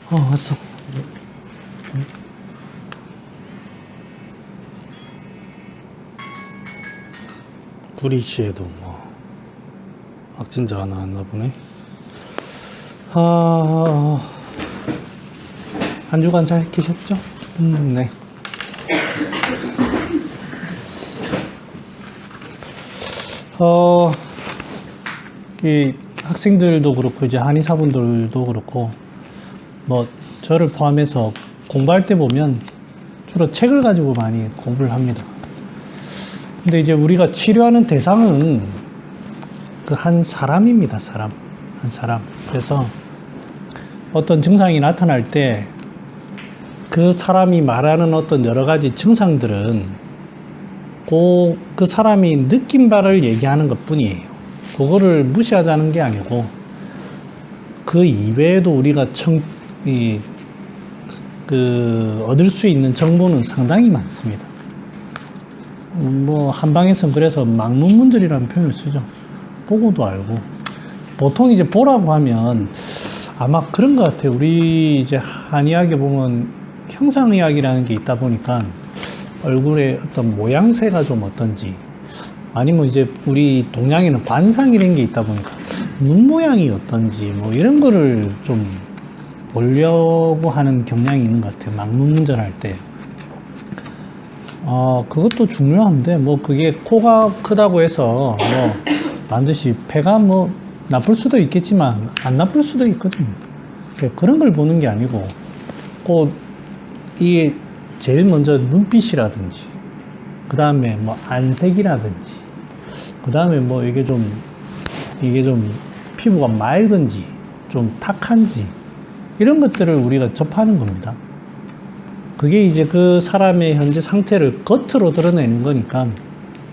왔어. 구리시에도 뭐 확진자가 나왔나 보네. 한 주간 잘 계셨죠? 네. 이 학생들도 그렇고 이제 한의사분들도 그렇고 뭐 저를 포함해서 공부할 때 보면 주로 책을 가지고 많이 공부를 합니다. 근데 이제 우리가 치료하는 대상은 그 한 사람입니다. 한 사람. 그래서 어떤 증상이 나타날 때 그 사람이 말하는 어떤 여러 가지 증상들은 그 사람이 느낀 바를 얘기하는 것 뿐이에요. 그거를 무시하자는 게 아니고 그 이외에도 우리가 얻을 수 있는 정보는 상당히 많습니다. 뭐 한방에서는 그래서 막문문들이라는 표현을 쓰죠. 보고도 알고. 보통 이제 보라고 하면 아마 그런 것 같아요. 우리 이제 한의학에 보면 형상의학이라는 게 있다 보니까 얼굴에 어떤 모양새가 좀 어떤지, 아니면 이제 우리 동양에는 관상이라는 게 있다 보니까 눈 모양이 어떤지 뭐 이런 거를 좀 보려고 하는 경향이 있는 것 같아요. 막문문전할 때. 그것도 중요한데 뭐 그게 코가 크다고 해서 뭐 반드시 폐가 뭐 나쁠 수도 있겠지만 안 나쁠 수도 있거든요. 그런 걸 보는 게 아니고 꼭 이게 제일 먼저 눈빛이라든지, 그 다음에 뭐 안색이라든지, 그 다음에 뭐 이게 좀 피부가 맑은지 좀 탁한지 이런 것들을 우리가 접하는 겁니다. 그게 이제 그 사람의 현재 상태를 겉으로 드러내는 거니까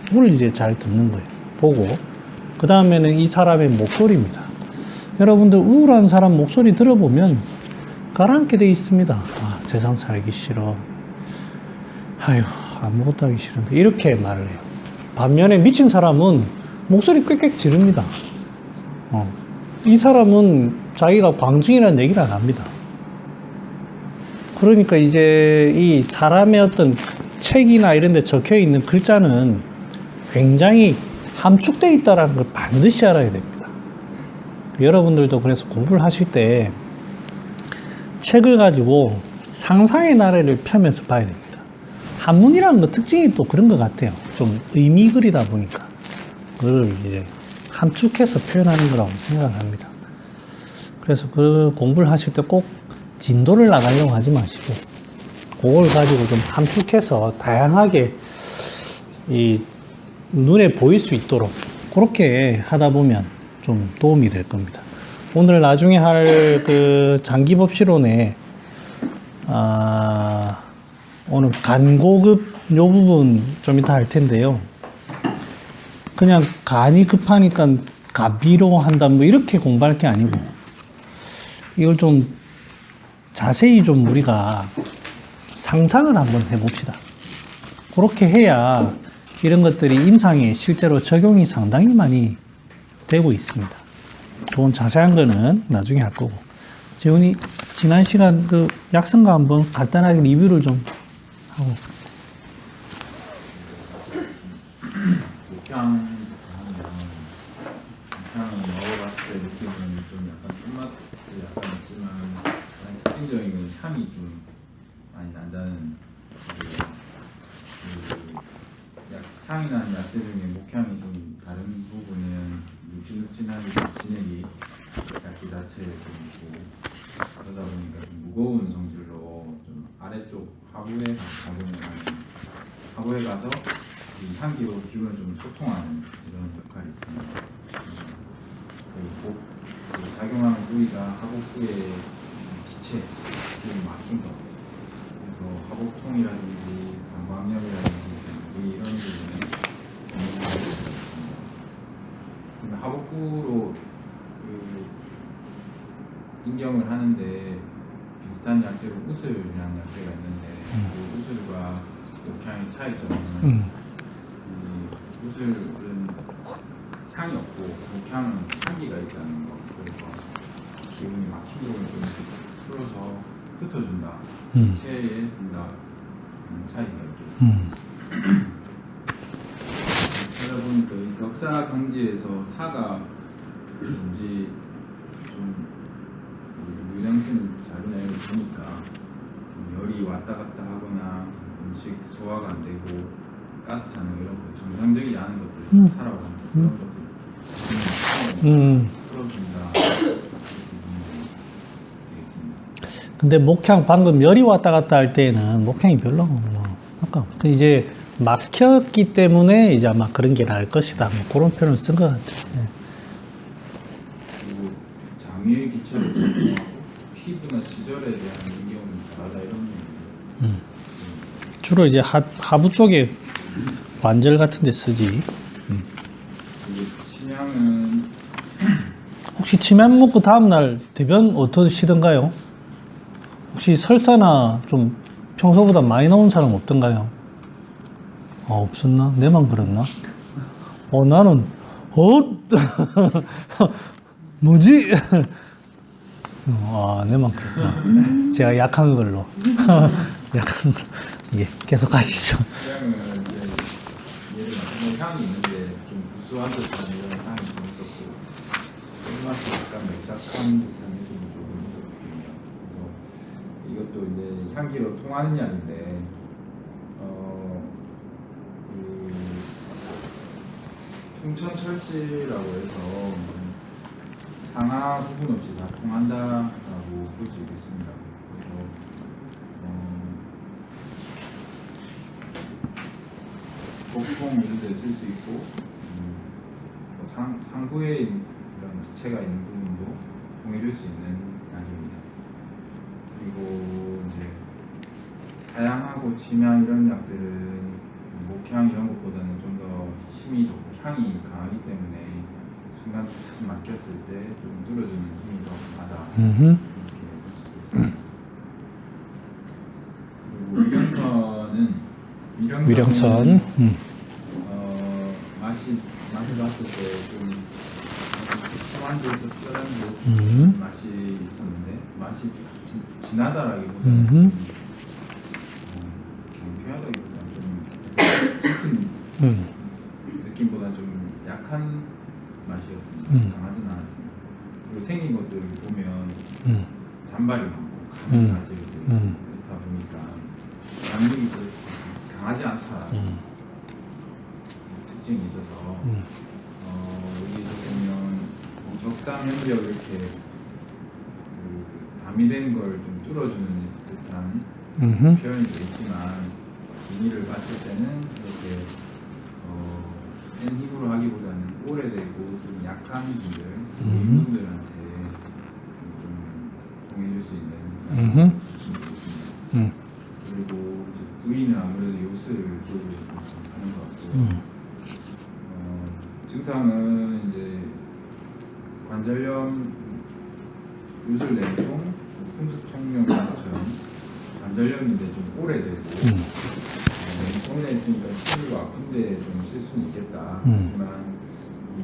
그걸 이제 잘 듣는 거예요. 보고 그 다음에는 이 사람의 목소리입니다. 여러분들 우울한 사람 목소리 들어보면 가라앉게 돼 있습니다. 세상 살기 싫어. 아휴, 아무것도 하기 싫은데. 이렇게 말을 해요. 반면에 미친 사람은 목소리 꽥꽥 지릅니다. 이 사람은 자기가 광증이라는 얘기를 안 합니다. 그러니까 이제 이 사람의 어떤 책이나 이런 데 적혀 있는 글자는 굉장히 함축되어 있다는 걸 반드시 알아야 됩니다. 여러분들도 그래서 공부를 하실 때 책을 가지고 상상의 나래를 펴면서 봐야 됩니다. 한문이라는 거 특징이 또 그런 것 같아요. 좀 의미글이다 보니까 그걸 이제 함축해서 표현하는 거라고 생각을 합니다. 그래서 그 공부를 하실 때 꼭 진도를 나가려고 하지 마시고 그걸 가지고 좀 함축해서 다양하게 이 눈에 보일 수 있도록 그렇게 하다 보면 좀 도움이 될 겁니다. 오늘 나중에 할 그 장기법실론에 오늘 간고급 요 부분 좀 이따 할 텐데요. 그냥 간이 급하니까 가비로 한다 뭐 이렇게 공부할 게 아니고 이걸 좀 자세히 좀 우리가 상상을 한번 해봅시다. 그렇게 해야 이런 것들이 임상에 실제로 적용이 상당히 많이 되고 있습니다. 그건 자세한 거는 나중에 할 거고. 재훈이 지난 시간 그 약성가 한번 간단하게 리뷰를 좀 하고. 목향은 먹어봤을 때 느낌은 좀 약간 쓴맛이 약간 있지만 특징적인 향이 좀 많이 난다는 향이 나는 야채 중에 목향이 좀 다른 부분은 눅진눅진하게 진액이 야채 자체에 좀 있고 그러다 보니까 좀 무거운 성질로 좀 아래쪽 하부에 하부에 가서 이 향기로 기운을 좀 소통하는 이런 역할이 있습니다. 그리고 그 작용하는 부위가 하복부의 기체, 기운이 막힌 것. 그래서 하복통이라든지 방광염이라든지 이런 부분에 하복부로 그 인경을 하는데 비슷한 약재로 우슬이라는 약재가 있는데 그 우슬과 목향의 차이점은 이 우슬은 향이 없고 목향은 향기가 있다는 거. 그래서 기분이 막힌 부분을 좀 풀어서 흩어준다. 체에 쓴다. 차이가 있겠습니다. 여러분 그 격사 강지에서 사가 뭔지 좀 유량 씨는 자료내용을 보니까 열이 왔다 갔다 하거나 음식 소화가 안 되고 가스 차는 이런 거 정상적이지 않은 것들 살아오는 그런 것들 풀어준다 되겠습니다. 근데 목향 방금 열이 왔다 갔다 할 때는 목향이 별로 아까 이제 막혔기 때문에 이제 아마 그런 게 나을 것이다. 뭐 그런 표현을 쓴 것 같아요. 네. 그리고 장유의 기체를 조정하고 피부나 지절에 대한 인경은 다르다 이런 얘기예요. 주로 이제 하부 쪽에 관절 같은 데 쓰지. 그리고 침향은 혹시 침향 먹고 다음날 대변 어떠시던가요? 혹시 설사나 좀 평소보다 많이 나온 사람 없던가요? 없었나? 내만 그랬나? 나는 뭐지? 내만 그랬구나. 제가 약한 걸로. 약한 걸로. 예, 계속 하시죠. 침향은 이제 예를 들어 향이 있는데 좀 구수한 듯한 이런 향이 좀 있었고 끝맛이 약간 맥삭한 듯한 느낌이 조금 있었거든요. 그래서 이것도 이제 향기로 통하는 약인데 그 통천철지라고 해서 상하 부분 없이 다 통한다라고 볼 수 있겠습니다. 그래서 복통 이런 데 쓸 수 있고 상부에 이런 기체가 있는 부분도 통해줄 수 있는 약입니다. 그리고 이제 사양하고 침향 이런 약들은 목향 이런 것보다는 좀 더 힘이 좋고 향이 강하기 때문에 순간 막혔을 때 좀 뚫어주는 힘이 더 강하다 이렇게 볼 수 있겠습니다. 그리고 위령선. 마셔봤을 때 좀 시큼한 데서 특별한 듯 맛이 있었는데 맛이 진하다라기보다는 경쾌하다기보다는 좀 짙은 느낌보다 좀 약한 맛이었습니다. 강하진 않았습니다. 그리고 생긴 것들 보면 잔발이 많고 강한 맛이 그렇다 보니까 양념이 강하지 않다 특징이 있어서 여기서 보면 적당 염력 이렇게 가미된 걸 좀 뚫어주는 듯한 표현이 있지만 비닐을 봤을 때는 이렇게 센 힘으로 하기보다는 오래되고 좀 약한 분들 이분들한테 좀 동해줄 수 있는 있습니다. 그리고 이제 부위는 아무래도 요스를 기억으로 좀 하는 것 같고 증상은 이제 관절염, 요술냉통, 풍수통염처럼 관절염인데 좀 오래되고 오래됐으니까 치료가 아픈데 좀 쓸 수는 있겠다. 하지만 이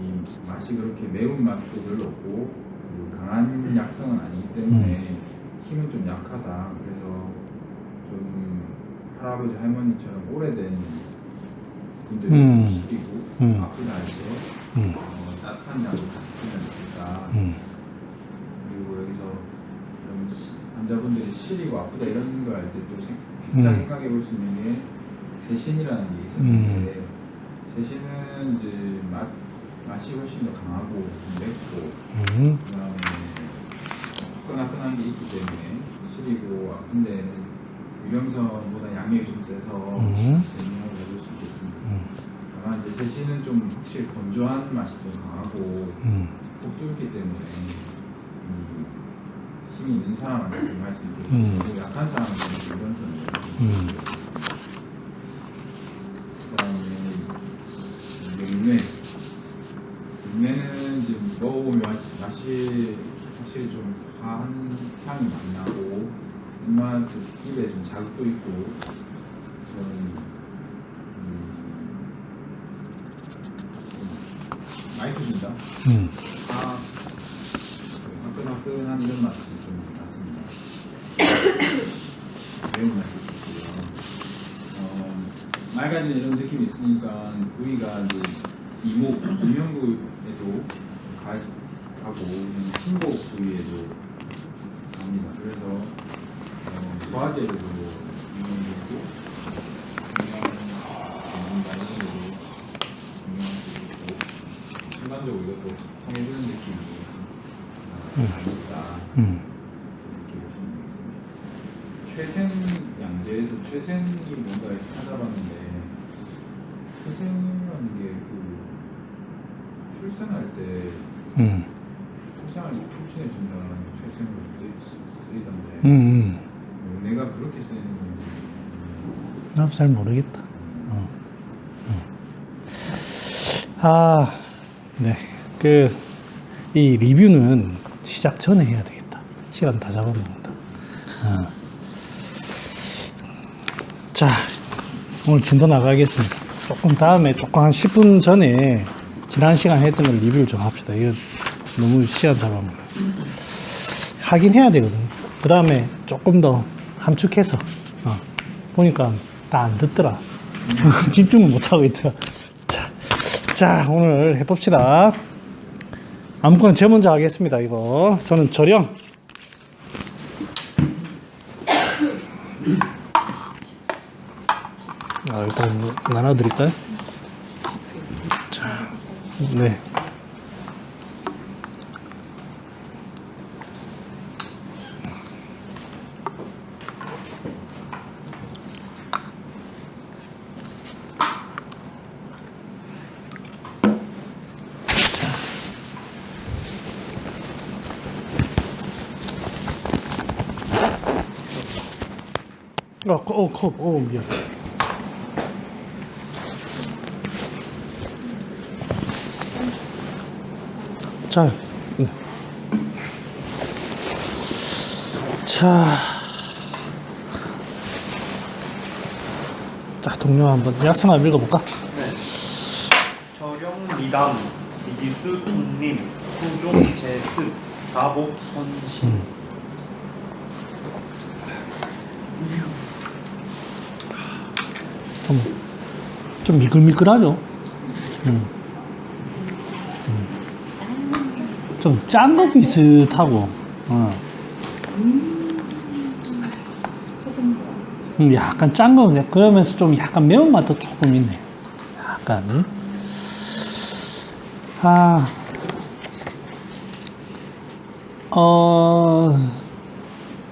맛이 그렇게 매운 맛도 별로 없고 그리고 강한 약성은 아니기 때문에 힘은 좀 약하다. 그래서 좀 할아버지 할머니처럼 오래된 분들이 좀 시리고 아프다 할 때 따뜻한 약을 같이 쓰면 좋겠다. 그리고 여기서 좀 환자분들이 시리고 아프다 이런 걸 할 때 또 비슷하게 생각해 볼 수 있는 게 세신이라는 게 있었는데 세신은 이제 맛이 훨씬 더 강하고 좀 맵고 그다음에 뜨끈뜨끈한 게 있기 때문에 시리고 아픈 데는 유령선보다 양력이 좀 세서 재미하고 해볼 수 있겠습니다. 다만 이제 세신은 좀 확실히 건조한 맛이 좀 강하고 푹 뚫기 때문에 힘이 있는 사람한테 좀 할 수 있고 그리고 약한 사람한테는 유령선을 그다음에 육내는 지금 먹어보면 맛이 확실히 좀 화한 향이 많이 나고 입맛 입에 좀 자극도 있고 많이 듭니다. 다 화끈화끈한 이런 맛이 좀 났습니다. 매운 맛이 있고요. 맑아진 이런 느낌이 있으니까 부위가 이제 이목, 중형부에도 가고 신복 부위에도 갑니다. 그래서 소화제로도 유명하고 순간적으로 이것도 통해주는 느낌이 있다. 이렇게 보시면 되겠습니다. 최생 양재에서 최생이 뭔가 이렇게 찾아봤는데 최생이라는 게 그 출생할 때 출생할 때 촉진해 준다는 최생으로 쓰이던데 내가 그렇게 쓰이는 건지 나도 잘 모르겠다. 아, 네. 이 리뷰는 시작 전에 해야 되겠다. 시간 다 잡아먹는다. 자, 오늘 진도 나가겠습니다. 조금 다음에 조금 한 10분 전에 지난 시간 했던 걸 리뷰를 좀 합시다. 이거 너무 시간 잡아먹어요. 하긴 해야 되거든요. 그 다음에 조금 더 함축해서 보니까 다 안 듣더라. 집중을 못하고 있더라. 자, 오늘 해봅시다. 아무거나 제 먼저 하겠습니다. 이거 저는 저령 일단 나눠드릴까요? 자, 네. 컵, 미안. 자, 네. 자, 동료 한번 약성 한번 읽어볼까? 네. 저령 미담, 이기수 돈님, 후종 제스, 다복 선신. 좀 미끌미끌하죠? 좀 짠 거 비슷하고, 약간 짠 거, 그러면서 좀 약간 매운맛도 조금 있네. 약간.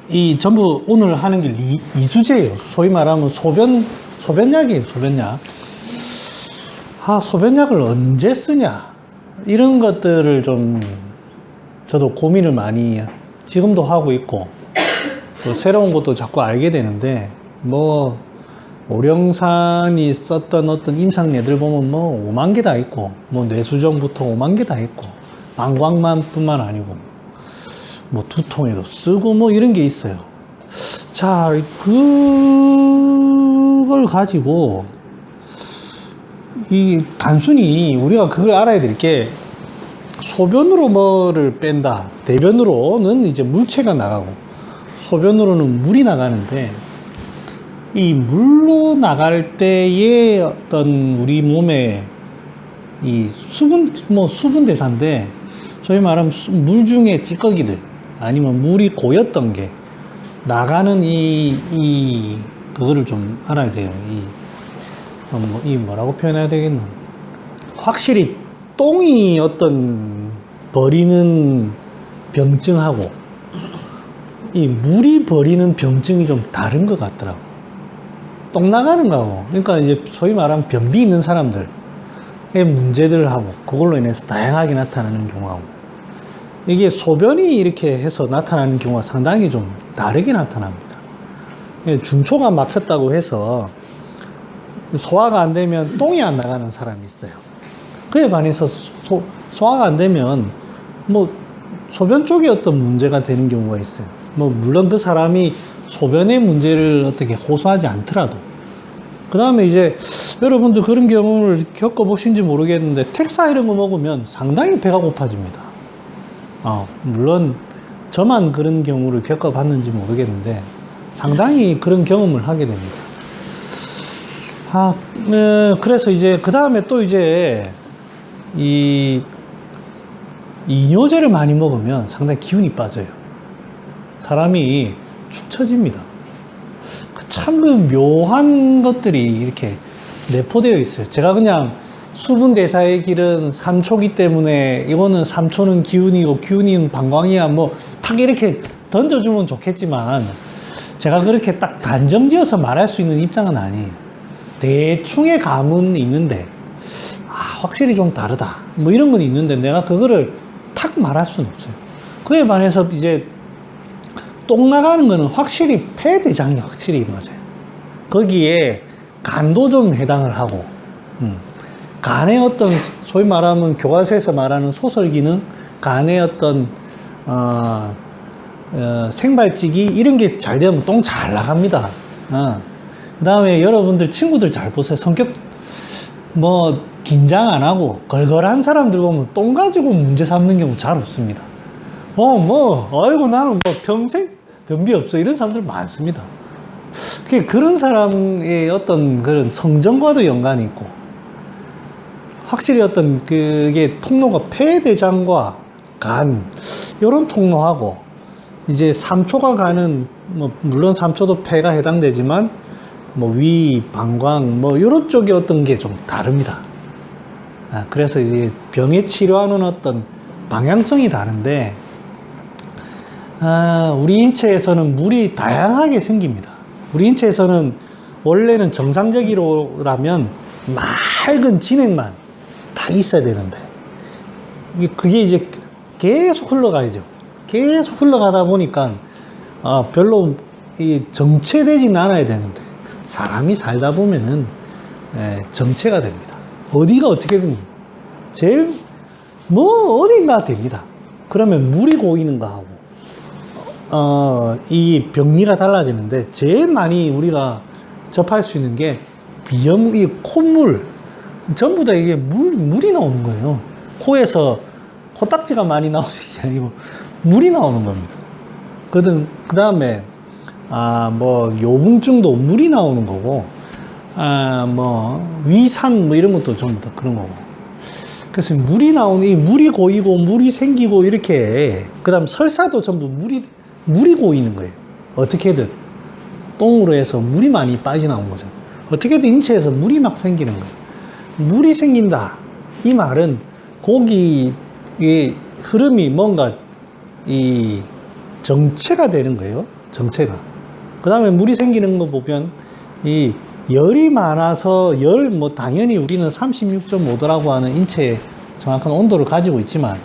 이 전부 오늘 하는 게 이수제예요. 소위 말하면 소변약이에요, 소변약. 소변약을 언제 쓰냐. 이런 것들을 좀 저도 고민을 많이 지금도 하고 있고, 또 새로운 것도 자꾸 알게 되는데, 오령산이 썼던 어떤 임상례들 보면 5만 개 다 있고, 뇌수정부터 5만 개 다 있고, 방광만 뿐만 아니고, 두통에도 쓰고 이런 게 있어요. 자, 그걸 가지고 단순히 우리가 그걸 알아야 될 게, 소변으로 뭐를 뺀다. 대변으로는 이제 물체가 나가고 소변으로는 물이 나가는데, 이 물로 나갈 때의 어떤 우리 몸의 이 수분 대사인데, 저희 말하면 물 중에 찌꺼기들 아니면 물이 고였던 게 나가는 그거를 좀 알아야 돼요. 뭐라고 표현해야 되겠노? 확실히 똥이 어떤 버리는 병증하고 이 물이 버리는 병증이 좀 다른 것 같더라고. 똥 나가는 거하고, 그러니까 이제 소위 말하면 변비 있는 사람들의 문제들하고 그걸로 인해서 다양하게 나타나는 경우하고, 이게 소변이 이렇게 해서 나타나는 경우가 상당히 좀 다르게 나타납니다. 중초가 막혔다고 해서 소화가 안 되면 똥이 안 나가는 사람이 있어요. 그에 반해서 소화가 안 되면 소변 쪽에 어떤 문제가 되는 경우가 있어요. 물론 그 사람이 소변의 문제를 어떻게 호소하지 않더라도 그 다음에 이제 여러분들 그런 경험을 겪어보신지 모르겠는데 택사 이런 거 먹으면 상당히 배가 고파집니다. 물론 저만 그런 경우를 겪어봤는지 모르겠는데 상당히 그런 경험을 하게 됩니다. 그래서 이제 그 다음에 또 이제 이뇨제를 많이 먹으면 상당히 기운이 빠져요. 사람이 축 처집니다. 참 그 묘한 것들이 이렇게 내포되어 있어요. 제가 그냥 수분 대사의 길은 3초기 때문에 이거는 3초는 기운이고 기운이는 방광이야 뭐 탁 이렇게 던져주면 좋겠지만 제가 그렇게 딱 단정지어서 말할 수 있는 입장은 아니에요. 대충의 감은 있는데 확실히 좀 다르다 뭐 이런 건 있는데 내가 그거를 탁 말할 수는 없어요. 그에 반해서 이제 똥 나가는 거는 확실히 폐대장이 확실히 맞아요. 거기에 간도 좀 해당을 하고 간의 어떤 소위 말하면 교과서에서 말하는 소설 기능, 간의 어떤 생발찌기 이런 게 잘 되면 똥 잘 나갑니다. 그 다음에 여러분들 친구들 잘 보세요. 성격 뭐 긴장 안 하고 걸걸한 사람들 보면 똥 가지고 문제 삼는 경우 잘 없습니다. 아이고 나는 뭐 평생 변비 없어 이런 사람들 많습니다. 그런 사람의 어떤 그런 성정과도 연관이 있고 확실히 어떤 그게 통로가 폐대장과 간 이런 통로하고 이제 3초가 가는 뭐 물론 3초도 폐가 해당되지만 뭐 위, 방광 뭐 이런 쪽의 어떤 게 좀 다릅니다. 그래서 이제 병에 치료하는 어떤 방향성이 다른데 우리 인체에서는 물이 다양하게 생깁니다. 우리 인체에서는 원래는 정상적이라면 맑은 진액만 다 있어야 되는데 그게 이제 계속 흘러가야죠. 계속 흘러가다 보니까 별로 정체되지는 않아야 되는데 사람이 살다 보면은 정체가 됩니다. 어디가 어떻게 됩니까? 제일 어딘가 됩니다. 그러면 물이 고이는 거하고 이 병리가 달라지는데 제일 많이 우리가 접할 수 있는 게 이 콧물 전부 다 이게 물이 나오는 거예요. 코에서 코딱지가 많이 나오는 게 아니고 물이 나오는 겁니다. 그 다음에 뭐 요붕증도 물이 나오는 거고 뭐 위산 뭐 이런 것도 전부 다 그런 거고. 그래서 물이 나오는 이 물이 고이고 물이 생기고 이렇게 그다음 설사도 전부 물이 고이는 거예요. 어떻게든 똥으로 해서 물이 많이 빠져나온 거죠. 어떻게든 인체에서 물이 막 생기는 거예요. 물이 생긴다 이 말은 거기의 흐름이 뭔가 이 정체가 되는 거예요. 정체가. 그 다음에 물이 생기는 거 보면 이 열이 많아서 뭐 당연히 우리는 36.5도라고 하는 인체의 정확한 온도를 가지고 있지만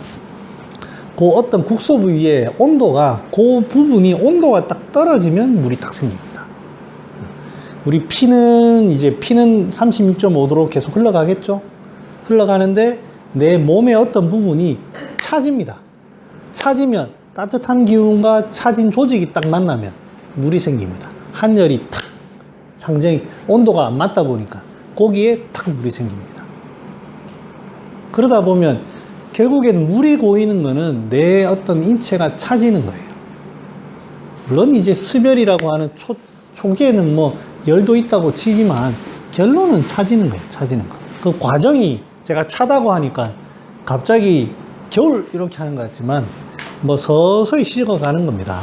그 어떤 국소 부위의 온도가 그 부분이 온도가 딱 떨어지면 물이 딱 생깁니다. 우리 피는 36.5도로 계속 흘러가겠죠? 흘러가는데 내 몸의 어떤 부분이 차집니다. 차지면 따뜻한 기운과 차진 조직이 딱 만나면 물이 생깁니다. 한열이 탁 상당히 온도가 안 맞다 보니까 거기에 탁 물이 생깁니다. 그러다 보면 결국엔 물이 고이는 거는 내 어떤 인체가 차지는 거예요. 물론 이제 스멸이라고 하는 초기에는 뭐 열도 있다고 치지만 결론은 차지는 거예요. 차지는 거. 그 과정이 제가 차다고 하니까 갑자기 겨울 이렇게 하는 것 같지만 뭐 서서히 식어가는 겁니다.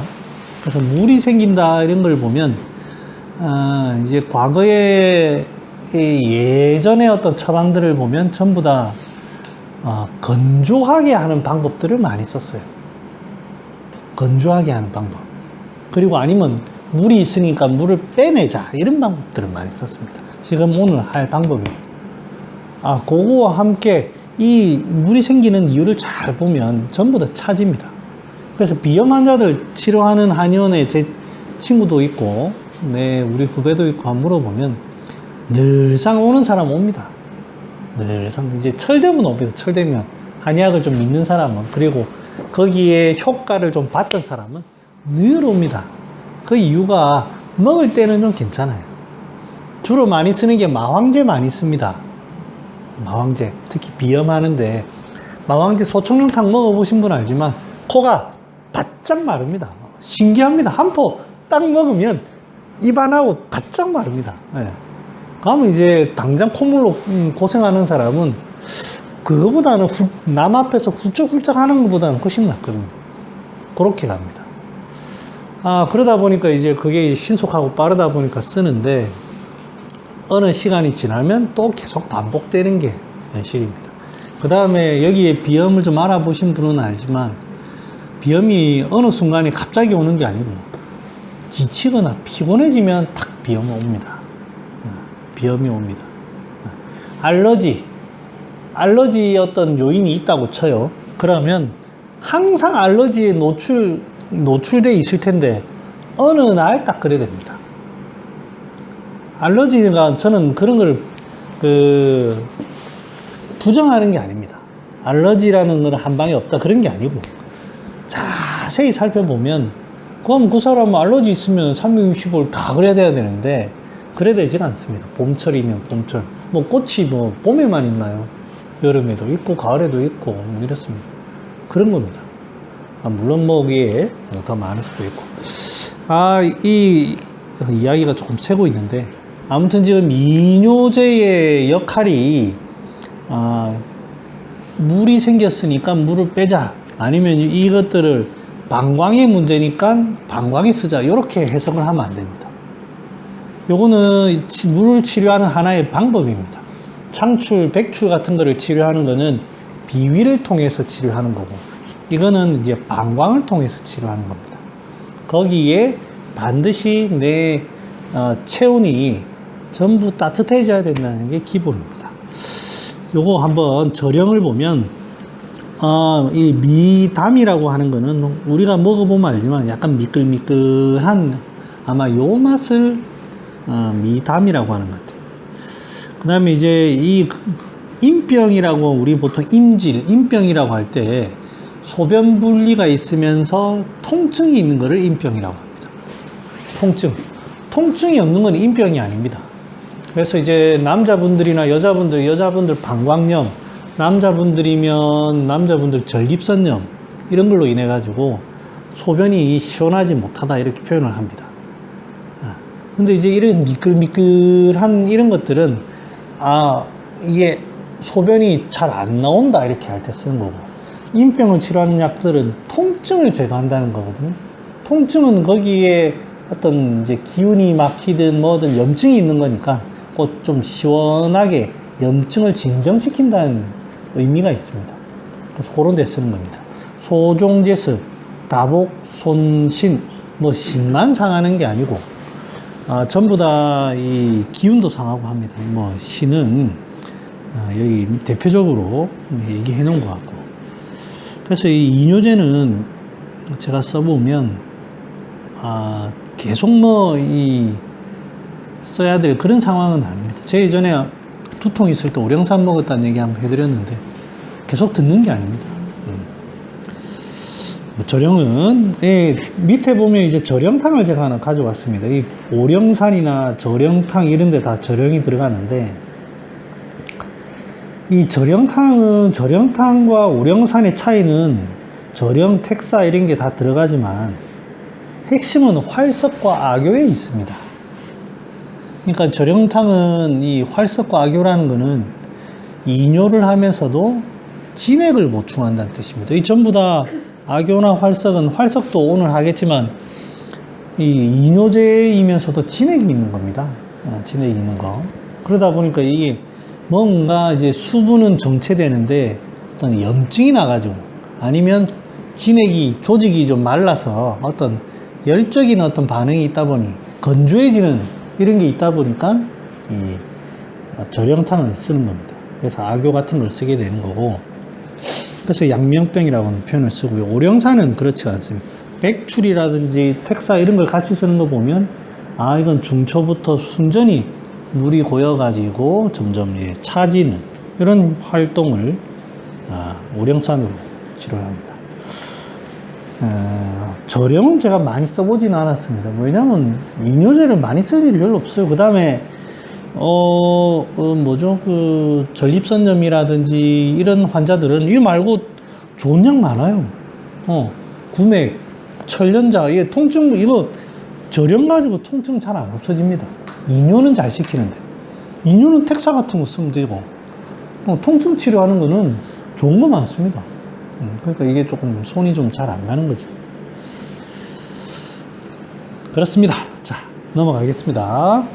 그래서 물이 생긴다 이런 걸 보면 이제 과거에 예전의 어떤 처방들을 보면 전부 다 건조하게 하는 방법들을 많이 썼어요. 건조하게 하는 방법. 그리고 아니면 물이 있으니까 물을 빼내자 이런 방법들을 많이 썼습니다. 지금 오늘 할 방법이죠. 그거와 함께 이 물이 생기는 이유를 잘 보면 전부 다 차집니다. 그래서 비염 환자들 치료하는 한의원에 제 친구도 있고 우리 후배도 있고 한번 물어보면 늘상 오는 사람 옵니다. 늘상 이제 철되면 옵니다. 철되면 한의학을 좀 믿는 사람은 그리고 거기에 효과를 좀 봤던 사람은 늘 옵니다. 그 이유가 먹을 때는 좀 괜찮아요. 주로 많이 쓰는 게 마황제 많이 씁니다. 마황제, 특히 비염하는데 마황제 소청룡탕 먹어보신 분 알지만 코가 바짝 마릅니다. 신기합니다. 한 포 딱 먹으면 입안하고 바짝 마릅니다. 예. 그러면 이제 당장 콧물로 고생하는 사람은 그거보다는 남 앞에서 훌쩍훌쩍 하는 것보다는 훨씬 낫거든요. 그렇게 갑니다. 그러다 보니까 이제 그게 신속하고 빠르다 보니까 쓰는데 어느 시간이 지나면 또 계속 반복되는 게 현실입니다. 그 다음에 여기에 비염을 좀 알아보신 분은 알지만 비염이 어느 순간에 갑자기 오는 게 아니고 지치거나 피곤해지면 탁 비염이 옵니다. 비염이 옵니다. 알러지 어떤 요인이 있다고 쳐요. 그러면 항상 알러지에 노출돼 있을 텐데 어느 날 딱 그래 됩니다. 알러지가 저는 그런 걸 부정하는 게 아닙니다. 알러지라는 건 한 방에 없다 그런 게 아니고 자세히 살펴보면 그럼 그 사람은 알러지 있으면 365일 다 그래야 돼야 되는데 그래야 되진 않습니다. 봄철이면 봄철. 뭐 꽃이 뭐 봄에만 있나요? 여름에도 있고 가을에도 있고 뭐 이렇습니다. 그런 겁니다. 물론 뭐 거기에 더 많을 수도 있고. 이 이야기가 조금 새고 있는데 아무튼 지금 이뇨제의 역할이 물이 생겼으니까 물을 빼자 아니면 이것들을 방광의 문제니까 방광에 쓰자 이렇게 해석을 하면 안 됩니다. 요거는 물을 치료하는 하나의 방법입니다. 창출, 백출 같은 거를 치료하는 거는 비위를 통해서 치료하는 거고 이거는 이제 방광을 통해서 치료하는 겁니다. 거기에 반드시 내 체온이 전부 따뜻해져야 된다는 게 기본입니다. 요거 한번 저령을 보면 이 미담이라고 하는 거는 우리가 먹어보면 알지만 약간 미끌미끌한 아마 요 맛을 미담이라고 하는 것 같아요. 그 다음에 이제 이 임병이라고 우리 보통 임병이라고 할 때 소변 분리가 있으면서 통증이 있는 것을 임병이라고 합니다. 통증이 없는 건 임병이 아닙니다. 그래서 이제 남자분들이나 여자분들 방광염, 남자분들이면 남자분들 전립선염 이런 걸로 인해 가지고 소변이 시원하지 못하다 이렇게 표현을 합니다. 근데 이제 이런 미끌미끌한 이런 것들은 이게 소변이 잘 안 나온다 이렇게 할 때 쓰는 거고 임병을 치료하는 약들은 통증을 제거한다는 거거든요. 통증은 거기에 어떤 이제 기운이 막히든 뭐든 염증이 있는 거니까 꼭 좀 시원하게 염증을 진정시킨다는 의미가 있습니다. 그래서 그런 데 쓰는 겁니다. 소종제습, 다복, 손신, 뭐 신만 상하는 게 아니고 전부 다 이 기운도 상하고 합니다. 뭐 신은 여기 대표적으로 얘기해 놓은 것 같고 그래서 이 이뇨제는 제가 써보면 계속 써야 될 그런 상황은 아닙니다. 제가 예전에 두통 있을 때 오령산 먹었다는 얘기 한번 해드렸는데 계속 듣는 게 아닙니다. 저령은 밑에 보면 이제 저령탕을 제가 하나 가져왔습니다. 이 오령산이나 저령탕 이런 데 다 저령이 들어가는데 이 저령탕은 저령탕과 오령산의 차이는 저령, 택사 이런 게 다 들어가지만 핵심은 활석과 악교에 있습니다. 그러니까 저령탕은 이 활석과 악교라는 거는 이뇨를 하면서도 진액을 보충한다는 뜻입니다. 이 전부 다 악교나 활석은 활석도 오늘 하겠지만 이 이뇨제이면서도 진액이 있는 겁니다. 진액이 있는 거. 그러다 보니까 이게 뭔가 이제 수분은 정체되는데 어떤 염증이 나가지고 아니면 진액이 조직이 좀 말라서 어떤 열적인 어떤 반응이 있다 보니 건조해지는 이런 게 있다 보니까 이 저령탕을 쓰는 겁니다. 그래서 악교 같은 걸 쓰게 되는 거고 그래서 양명병이라고는 표현을 쓰고요. 오령산은 그렇지 않습니다. 백출이라든지 택사 이런 걸 같이 쓰는 거 보면 이건 중초부터 순전히 물이 고여가지고 점점 차지는 이런 활동을 오령산으로 치료를 합니다. 저령은 제가 많이 써보지는 않았습니다. 왜냐하면 이뇨제를 많이 쓸 일이 별로 없어요. 그 다음에 뭐죠? 그 전립선염이라든지 이런 환자들은 이거 말고 좋은 약 많아요. 구맥, 천련자, 이게 통증, 이거 저렴 가지고 통증 잘 안 없어집니다. 이뇨는 잘 시키는데. 이뇨는 텍사 같은 거 쓰면 되고, 통증 치료하는 거는 좋은 거 많습니다. 그러니까 이게 조금 손이 좀 잘 안 가는 거죠. 그렇습니다. 자, 넘어가겠습니다.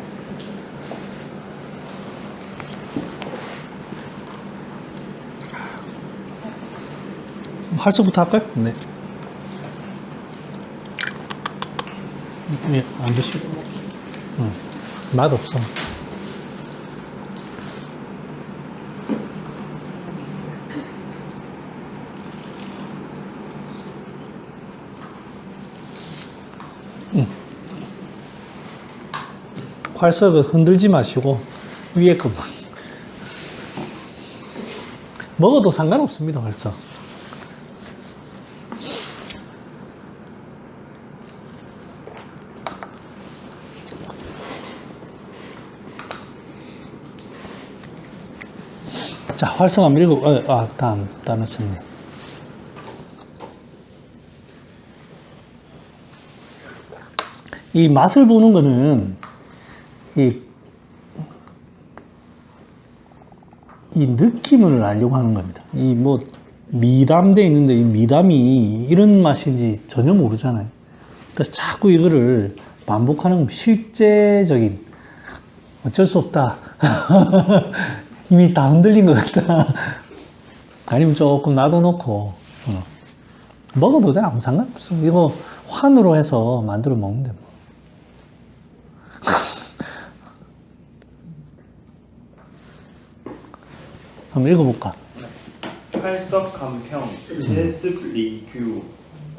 활서부터 할까요? 네. 예, 안 드시고. 맛 없어. 활석을 흔들지 마시고 위에 것만 먹어도 상관없습니다. 활석. 자, 활성 한번 읽어. 다음 넣었네. 이 맛을 보는 거는 이 느낌을 알려고 하는 겁니다. 이 뭐 미담돼 있는데 이 미담이 이런 맛인지 전혀 모르잖아요. 그래서 자꾸 이거를 반복하는 건 실제적인 어쩔 수 없다. 이미 다 흔들린 것 같다. 아니면 조금 놔둬놓고 먹어도 돼. 아무 상관없어. 이거 환으로 해서 만들어 먹는데 뭐. 한번 읽어볼까? 활석 간평 제습 리규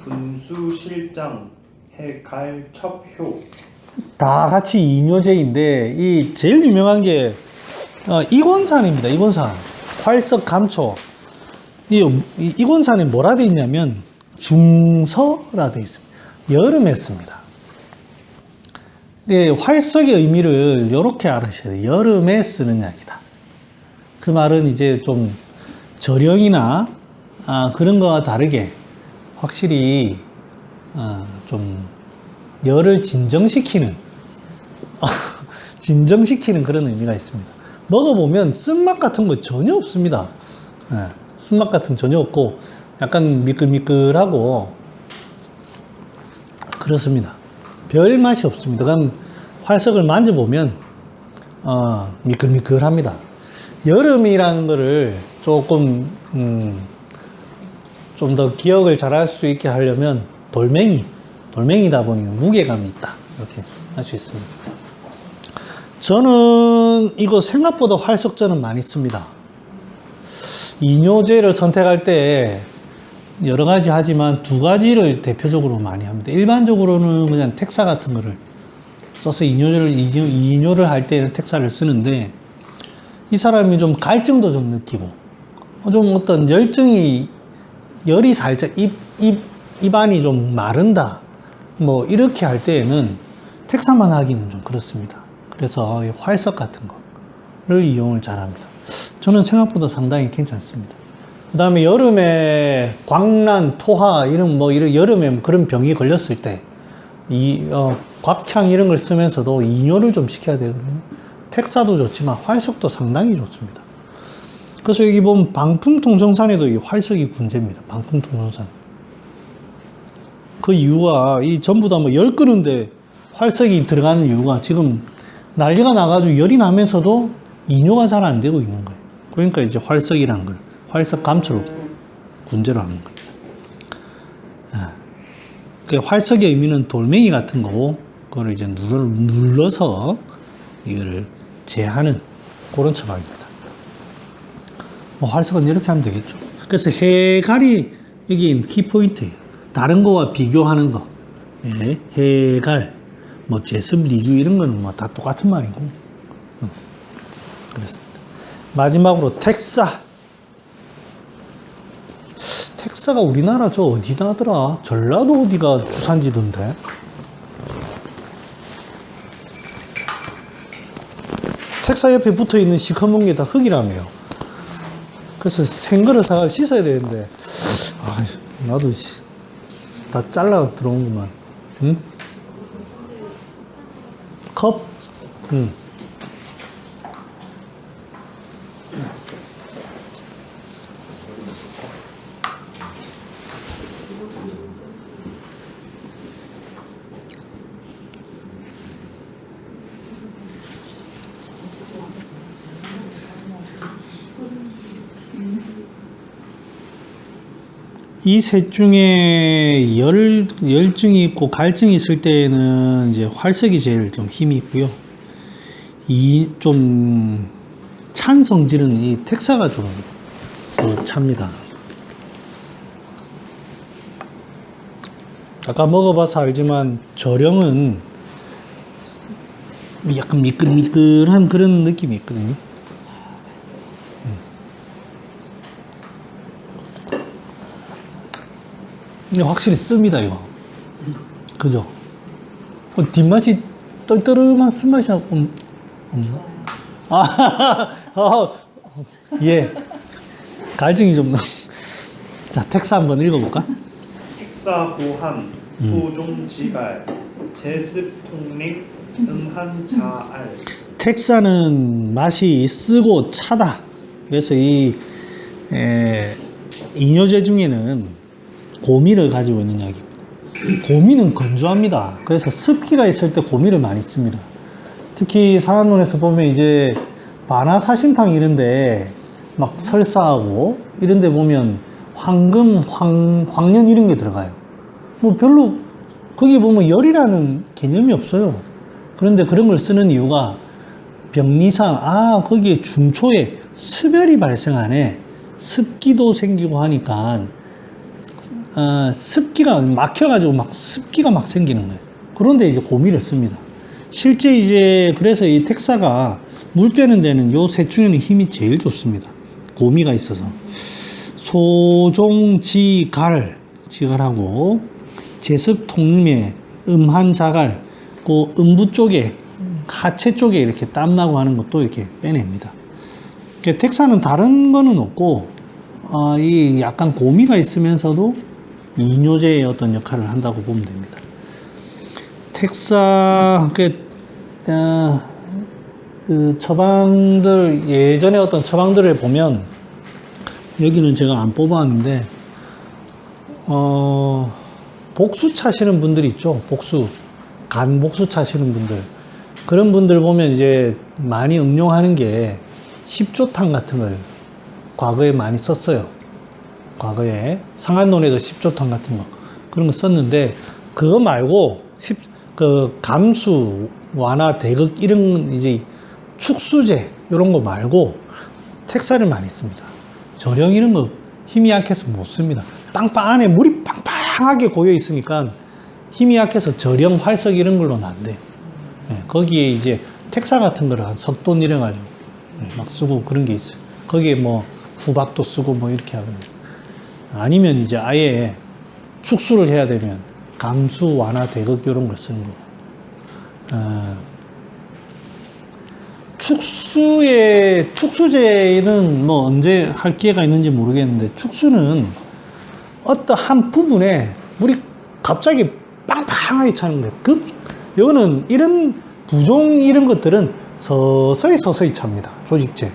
군수실장 해갈 첩효. 다 같이 이뇨제인데 이 제일 유명한 게 이곤산입니다. 이곤산 활석 감초. 이곤산이 뭐라 돼 있냐면 중서라 돼 있습니다. 여름에 씁니다. 활석의 의미를 이렇게 알으셔야 돼요. 여름에 쓰는 약이다. 그 말은 이제 좀 저령이나 그런 거와 다르게 확실히 좀 열을 진정시키는 그런 의미가 있습니다. 먹어보면 쓴맛 같은 거 전혀 없습니다. 쓴맛 같은 거 전혀 없고 약간 미끌미끌하고 그렇습니다. 별 맛이 없습니다. 그럼 활석을 만져보면 미끌미끌합니다. 여름이라는 거를 조금 좀 더 기억을 잘할 수 있게 하려면 돌멩이다 보니 무게감이 있다 이렇게 할 수 있습니다. 저는 이거 생각보다 활석저는 많이 씁니다. 이뇨제를 선택할 때 여러 가지 하지만 두 가지를 대표적으로 많이 합니다. 일반적으로는 그냥 텍사 같은 거를 써서 이뇨를 할 때는 텍사를 쓰는데 이 사람이 좀 갈증도 좀 느끼고 좀 어떤 열이 살짝 입안이 좀 마른다 뭐 이렇게 할 때에는 텍사만 하기는 좀 그렇습니다. 그래서 활석 같은 거를 이용을 잘합니다. 저는 생각보다 상당히 괜찮습니다. 그 다음에 여름에 광란, 토하 이런 여름에 그런 병이 걸렸을 때 곽향 이런 걸 쓰면서도 이뇨를 좀 시켜야 되거든요. 텍사도 좋지만 활석도 상당히 좋습니다. 그래서 여기 보면 방풍통정산에도 이 활석이 군제입니다. 방풍통정산. 그 이유가 전부 다 열 끄는데 활석이 들어가는 이유가 지금 난리가 나가지고 열이 나면서도 이뇨가 잘 안 되고 있는 거예요. 그러니까 이제 활석이라는 걸 활석 감초로 군제로 하는 겁니다. 그 활석의 의미는 돌멩이 같은 거고 그걸 이제 눌러서 이거를 제하는 그런 처방입니다. 활석은 이렇게 하면 되겠죠. 그래서 해갈이 여기 키포인트예요. 다른 거와 비교하는 거. 예, 해갈, 제습, 리규 이런 거는 다 똑같은 말이고. 그렇습니다. 마지막으로 텍사. 텍사가 우리나라 저 어디다 하더라? 전라도 어디가 주산지던데? 텍사 옆에 붙어 있는 시커먼 게 다 흙이라며요. 그래서 생거를 사가 씻어야 되는데, 나도 다 잘라 들어온구만. 응? 컵? 응. 이 셋 중에 열증이 있고 갈증이 있을 때에는 이제 활석이 제일 좀 힘이 있고요. 이 좀 찬 성질은 이 텍사가 좀 찹니다. 아까 먹어봐서 알지만 저령은 약간 미끌미끌한 그런 느낌이 있거든요. 근데 확실히 씁니다, 이거. 그죠? 뒷맛이 떨떠름한 쓴맛이 없나? 예. 갈증이 좀. 자, 텍사 한번 읽어볼까? 텍사 고함, 소종지갈, 제습 통립, 음한 자알. 텍사는 맛이 쓰고 차다. 그래서 이 이뇨제 중에는 고미를 가지고 있는 약입니다. 고미는 건조합니다. 그래서 습기가 있을 때 고미를 많이 씁니다. 특히 상한론에서 보면 이제 바나사심탕 이런데 막 설사하고 이런데 보면 황금, 황련 이런 게 들어가요. 뭐 별로 거기 보면 열이라는 개념이 없어요. 그런데 그런 걸 쓰는 이유가 병리상 거기에 중초에 수별이 발생하네. 습기도 생기고 하니까 습기가 막혀가지고 습기가 막 생기는 거예요. 그런데 이제 고미를 씁니다. 실제 이제 그래서 이 텍사가 물 빼는 데는 요 셋 중에는 힘이 제일 좋습니다. 고미가 있어서. 지갈하고 제습 통림에 음한 자갈, 그 음부 쪽에 하체 쪽에 이렇게 땀 나고 하는 것도 이렇게 빼냅니다. 텍사는 다른 거는 없고 이 약간 고미가 있으면서도 이뇨제의 어떤 역할을 한다고 보면 됩니다. 텍사 그 처방들 예전에 어떤 처방들을 보면 여기는 제가 안 뽑아왔는데 복수 차시는 분들이 있죠. 간 복수 차시는 분들 그런 분들 보면 이제 많이 응용하는 게 십조탕 같은 걸 과거에 많이 썼어요. 과거에 상한론에도 십조탕 같은 거 그런 거 썼는데 그거 말고 그 감수 완화 대극 이런 이제 축수제 이런 거 말고 텍사를 많이 씁니다. 저령 이런 거 힘이 약해서 못 씁니다. 빵빵 안에 물이 빵빵하게 고여 있으니까 힘이 약해서 저령 활석 이런 걸로는 안 돼. 거기에 이제 텍사 같은 거를 석돈 이래 가지고 막 쓰고 그런 게 있어요. 거기에 뭐 후박도 쓰고 뭐 이렇게 하거든요. 아니면 이제 아예 축수를 해야 되면 감수 완화 대극 이런 걸 쓰는 거고. 축수제는 뭐 언제 할 기회가 있는지 모르겠는데 축수는 어떠한 부분에 물이 갑자기 빵빵하게 차는 거예요. 이거는 이런 부종 이런 것들은 서서히 찹니다. 조직체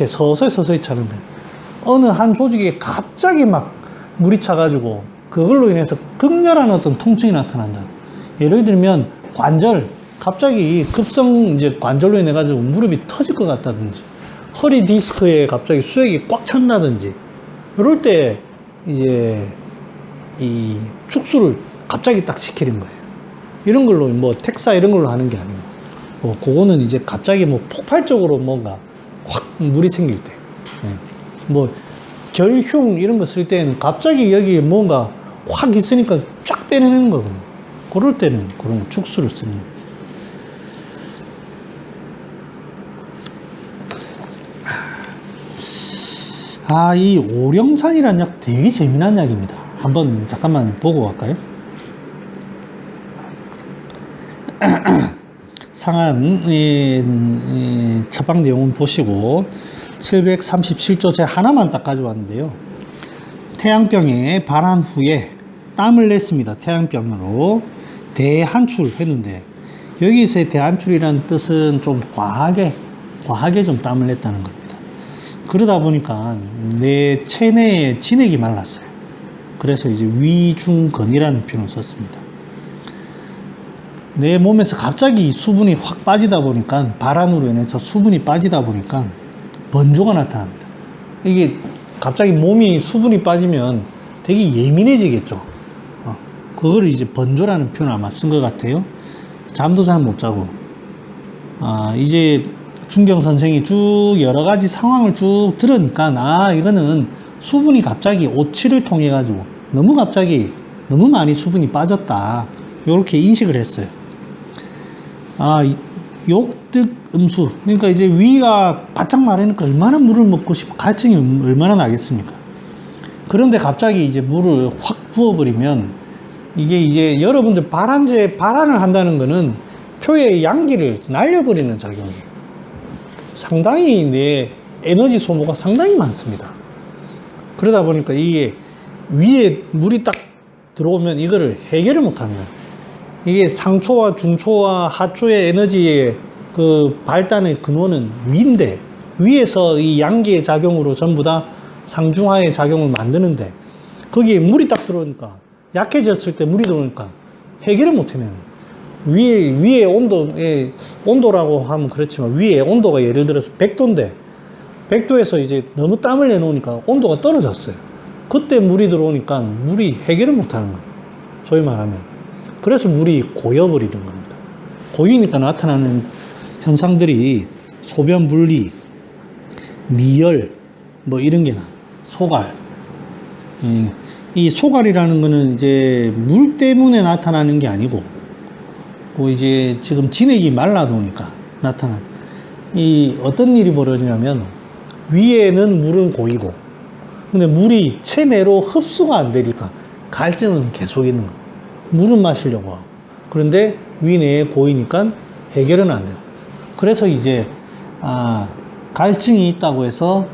서서히 차는데 어느 한 조직에 갑자기 막 물이 차가지고 그걸로 인해서 극렬한 어떤 통증이 나타난다. 예를 들면 관절 갑자기 급성 이제 관절로 인해 가지고 무릎이 터질 것 같다든지 허리 디스크에 갑자기 수액이 꽉 찬다든지 이럴 때 이제 이 축수를 갑자기 딱 시키는 거예요. 이런 걸로 뭐 텍사 이런 걸로 하는 게 아니고 그거는 이제 갑자기 뭐 폭발적으로 뭔가 확 물이 생길 때 뭐 결흉 이런 거 쓸 때는 갑자기 여기 뭔가 확 있으니까 쫙 빼내는 거거든요. 그럴 때는 그런 축수를 쓰는 거예요. 이 오령산이라는 약 되게 재미난 약입니다. 한번 잠깐만 보고 갈까요? 상한 처방 내용은 보시고 737조 제 하나만 딱 가져왔는데요. 태양병에 발한 후에 땀을 냈습니다. 태양병으로 대한출 했는데 여기서의 대한출이라는 뜻은 좀 과하게 좀 땀을 냈다는 겁니다. 그러다 보니까 내 체내에 진액이 말랐어요. 그래서 이제 위중건이라는 표현을 썼습니다. 내 몸에서 갑자기 수분이 확 빠지다 보니까 발한으로 인해서 수분이 빠지다 보니까 번조가 나타납니다. 이게 갑자기 몸이 수분이 빠지면 되게 예민해지겠죠. 그거를 이제 번조라는 표현을 아마 쓴 것 같아요. 잠도 잘 못 자고 이제 준경 선생이 쭉 여러 가지 상황을 쭉 들으니까 이거는 수분이 갑자기 오치를 통해 가지고 너무 많이 수분이 빠졌다 이렇게 인식을 했어요. 욕득 음수, 그러니까 이제 위가 바짝 마르니까 얼마나 물을 먹고 싶고 갈증이 얼마나 나겠습니까? 그런데 갑자기 이제 물을 확 부어버리면 이게 이제 여러분들 발한을 한다는 거는 표의 양기를 날려버리는 작용이에요. 상당히 내 에너지 소모가 상당히 많습니다. 그러다 보니까 이게 위에 물이 딱 들어오면 이거를 해결을 못합니다. 이게 상초와 중초와 하초의 에너지의 그 발단의 근원은 위인데 위에서 이 양기의 작용으로 전부 다 상중하의 작용을 만드는데 거기에 물이 딱 들어오니까 약해졌을 때 물이 들어오니까 해결을 못해내는 위에 온도라고 하면 그렇지만 위에 온도가 예를 들어서 100도인데 100도에서 이제 너무 땀을 내놓으니까 온도가 떨어졌어요. 그때 물이 들어오니까 물이 해결을 못하는 거예요. 소위 말하면. 그래서 물이 고여버리는 겁니다. 고이니까 나타나는 현상들이 소변 분리, 미열, 뭐 이런 게 나. 소갈. 이 소갈이라는 거는 이제 물 때문에 나타나는 게 아니고, 이제 지금 진액이 말라놓으니까 나타난. 어떤 일이 벌어지냐면, 위에는 물은 고이고, 근데 물이 체내로 흡수가 안 되니까 갈증은 계속 있는 거예요. 물은 마시려고 하고. 그런데 위내에 고이니까 해결은 안 돼요. 그래서 이제, 갈증이 있다고 해서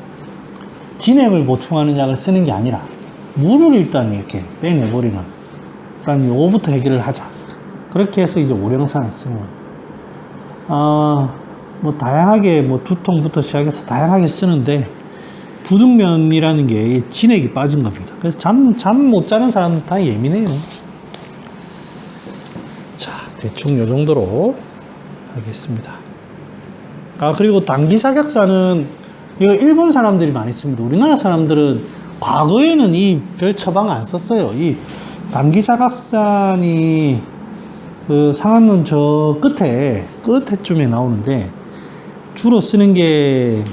진액을 보충하는 약을 쓰는 게 아니라 물을 일단 이렇게 빼내버리는. 일단 요거부터 해결을 하자. 그렇게 해서 이제 오령산을 쓰는 거예요. 뭐 다양하게 두통부터 시작해서 다양하게 쓰는데 부득면이라는 게 진액이 빠진 겁니다. 그래서 잠 못 자는 사람은 다 예민해요. 자, 대충 요 정도로 하겠습니다. 그리고 단기삭약산은 이거 일본 사람들이 많이 씁니다. 우리나라 사람들은 과거에는 이 별 처방 안 썼어요. 이 단기삭약산이 그 상한론 저 끝에쯤에 나오는데 주로 쓰는 게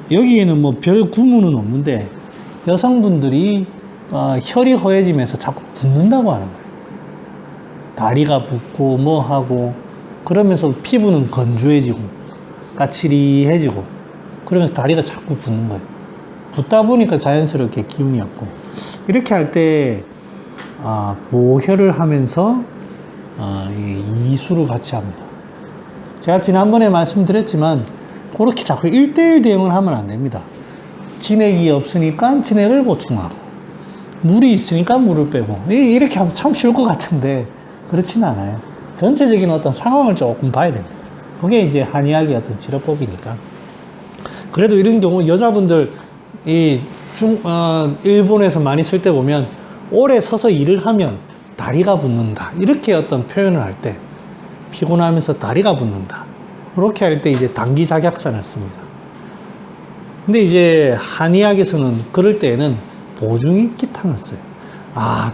여기에는 뭐 별 구문은 없는데 여성분들이 혈이 허해지면서 자꾸 붓는다고 하는 거예요. 다리가 붓고 뭐 하고 그러면서 피부는 건조해지고 까칠해지고 그러면서 다리가 자꾸 붓는 거예요. 붓다 보니까 자연스럽게 기운이 없고 이렇게 할 때 보혈을 하면서 이수를 같이 합니다. 제가 지난번에 말씀드렸지만 그렇게 자꾸 1:1 대응을 하면 안 됩니다. 진액이 없으니까 진액을 보충하고 물이 있으니까 물을 빼고 이렇게 하면 참 쉬울 것 같은데 그렇지는 않아요. 전체적인 어떤 상황을 조금 봐야 됩니다. 그게 이제 한의학의 어떤 치료법이니까. 그래도 이런 경우 여자분들 일본에서 많이 쓸 때 보면 오래 서서 일을 하면 다리가 붓는다 이렇게 어떤 표현을 할 때 피곤하면서 다리가 붓는다 그렇게 할 때 이제 단기작약산을 씁니다. 근데 이제 한의학에서는 그럴 때에는 보중익기탕을 써요.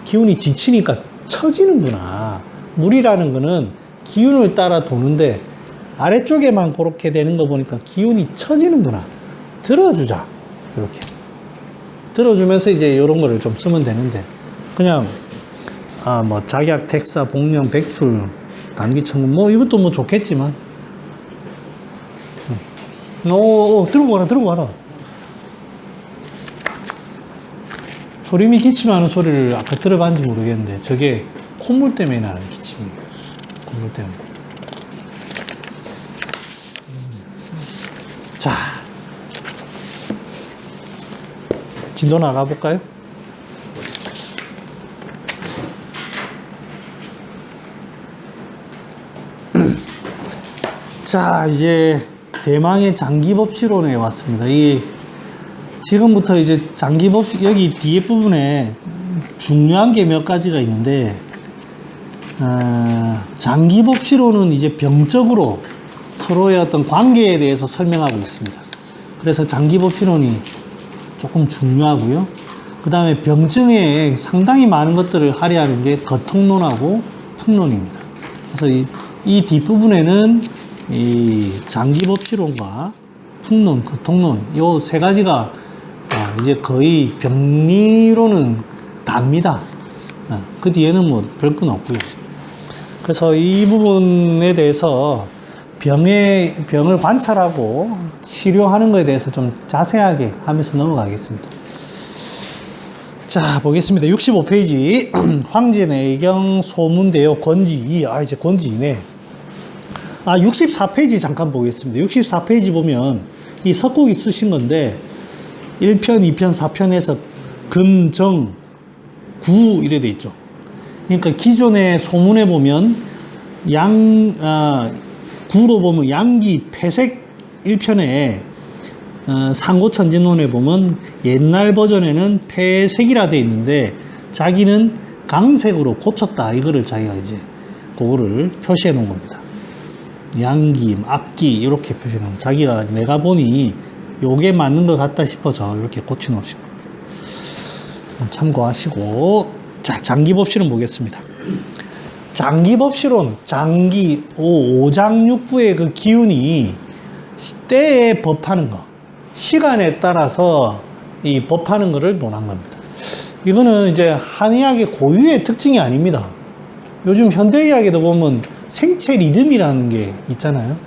기운이 지치니까 처지는구나. 물이라는 거는 기운을 따라 도는데 아래쪽에만 그렇게 되는 거 보니까 기운이 처지는구나. 들어주자. 이렇게 들어주면서 이제 이런 거를 좀 쓰면 되는데 그냥 뭐 작약, 택사, 복령, 백출, 단기청금 뭐 이것도 뭐 좋겠지만 들고 가라. 소림이 기침하는 소리를 아까 들어봤는지 모르겠는데 저게 콧물 때문에 나는 기침이에요. 콧물 때문에. 자, 진도 나가볼까요? 자, 이제 대망의 장기법칙론에 왔습니다. 이 지금부터 이제 장기법칙, 여기 뒤에 부분에 중요한 게 몇 가지가 있는데, 장기법칙론은 이제 병적으로 서로의 어떤 관계에 대해서 설명하고 있습니다. 그래서 장기법칙론이 조금 중요하고요. 그 다음에 병증에 상당히 많은 것들을 할애하는 게 거통론하고 풍론입니다. 그래서 이 뒷부분에는 이 장기법칙론과 풍론, 거통론, 요 세 가지가 이제 거의 병리로는 답니다. 그 뒤에는 뭐 별 건 없고요. 그래서 이 부분에 대해서 병을 관찰하고 치료하는 것에 대해서 좀 자세하게 하면서 넘어가겠습니다. 자, 보겠습니다. 65페이지. 황제내경 소문대요. 권지 2. 이제 권지 2네. 64페이지 잠깐 보겠습니다. 64페이지 보면 이 석곡이 쓰신 건데 1편, 2편, 4편에서 금, 정, 구 이래 돼 있죠. 그러니까 기존의 소문에 보면 구로 보면 양기, 폐색 1편에 상고천진론에 보면 옛날 버전에는 폐색이라 돼 있는데 자기는 강색으로 고쳤다. 이거를 자기가 이제 그거를 표시해 놓은 겁니다. 양기, 악기 이렇게 표시해 놓은 자기가 내가 보니 요게 맞는 것 같다 싶어서 이렇게 고쳐 놓으신 겁니다. 참고하시고, 자, 장기법칙론 보겠습니다. 장기법칙론, 장기, 오장육부의 그 기운이 때에 법하는 거, 시간에 따라서 이 법하는 거를 논한 겁니다. 이거는 이제 한의학의 고유의 특징이 아닙니다. 요즘 현대의학에도 보면 생체 리듬이라는 게 있잖아요.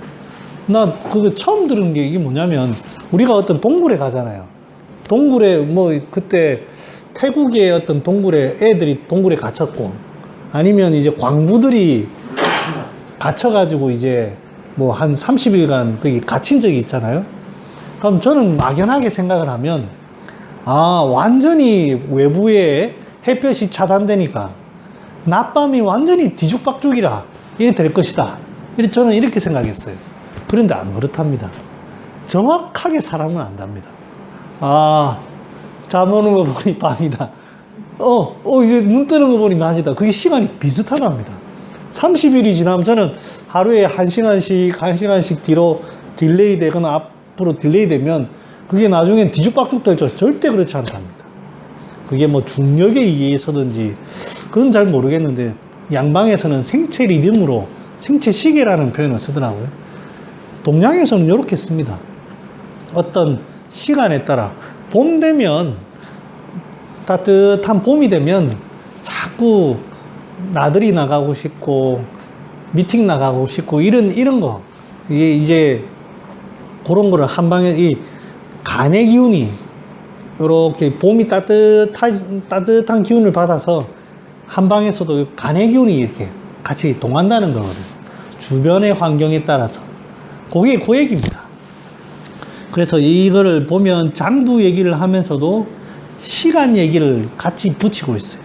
나 그거 처음 들은 게 이게 뭐냐면, 우리가 어떤 동굴에 가잖아요. 동굴에 뭐 그때 태국의 어떤 동굴에 애들이 동굴에 갇혔고, 아니면 이제 광부들이 갇혀가지고 이제 뭐 한 30일간 거기 갇힌 적이 있잖아요. 그럼 저는 막연하게 생각을 하면, 완전히 외부에 햇볕이 차단되니까 낮밤이 완전히 뒤죽박죽이라 이래 될 것이다. 저는 이렇게 생각했어요. 그런데 안 그렇답니다. 정확하게 사람은 안답니다. 잠 오는 거 보니 밤이다. 이제 눈 뜨는 거 보니 낮이다. 그게 시간이 비슷하답니다. 30일이 지나면 저는 하루에 1시간씩 뒤로 딜레이 되거나 앞으로 딜레이 되면 그게 나중엔 뒤죽박죽 될 줄 절대 그렇지 않답니다. 그게 뭐 중력에 의해서든지 그건 잘 모르겠는데 양방에서는 생체 리듬으로 생체 시계라는 표현을 쓰더라고요. 동양에서는 이렇게 씁니다. 어떤 시간에 따라 봄 되면 따뜻한 봄이 되면 자꾸 나들이 나가고 싶고 미팅 나가고 싶고 이런 거 이제 그런 거를 한 방에 이 간의 기운이 이렇게 봄이 따뜻한 기운을 받아서 한 방에서도 간의 기운이 이렇게 같이 동한다는 거거든요. 주변의 환경에 따라서 그게 그 얘기입니다. 그래서 이거를 보면 장부 얘기를 하면서도 시간 얘기를 같이 붙이고 있어요.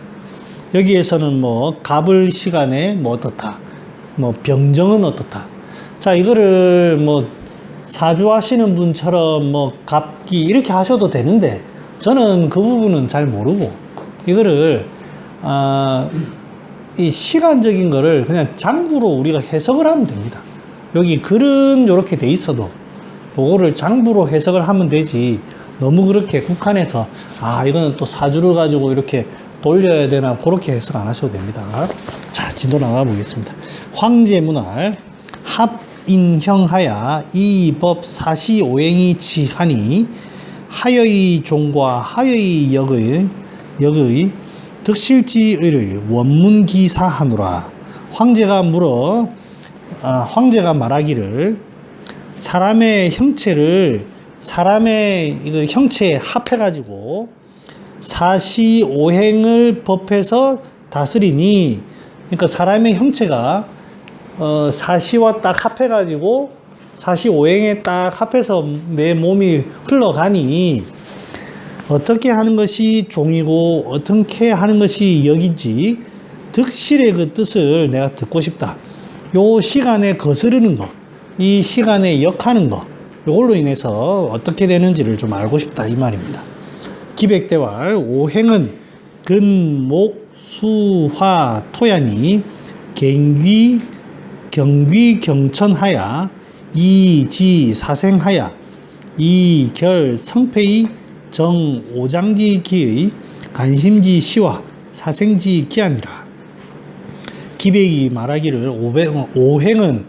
여기에서는 뭐 갑을 시간에 뭐 어떻다, 뭐 병정은 어떻다. 자, 이거를 뭐 사주하시는 분처럼 뭐 갑기 이렇게 하셔도 되는데 저는 그 부분은 잘 모르고 이거를 이 시간적인 거를 그냥 장부로 우리가 해석을 하면 됩니다. 여기 글은 이렇게 돼 있어도 그거를 장부로 해석을 하면 되지, 너무 그렇게 국한해서 이거는 또 사주를 가지고 이렇게 돌려야 되나 그렇게 해석 안 하셔도 됩니다. 자, 진도 나가 보겠습니다. 황제문활 합인형하야 이법 사시오행이 치하니 하여의 종과 하여의 역의 득실지의 원문기사하노라. 황제가 말하기를 사람의 형체를 사람의 이거 형체에 합해가지고 사시오행을 법해서 다스리니, 그러니까 사람의 형체가 사시와 딱 합해가지고 사시오행에 딱 합해서 내 몸이 흘러가니 어떻게 하는 것이 종이고 어떻게 하는 것이 역인지 득실의 그 뜻을 내가 듣고 싶다. 요 시간에 거스르는 거, 이 시간에 역하는 거, 요걸로 인해서 어떻게 되는지를 좀 알고 싶다 이 말입니다. 기백대활 오행은 근, 목, 수, 화, 토야니 경귀, 경천하야 이, 지, 사생하야 이, 결, 성패의 정, 오장지, 기의 간심지, 시와 사생지, 기아니라. 기백이 말하기를 오행은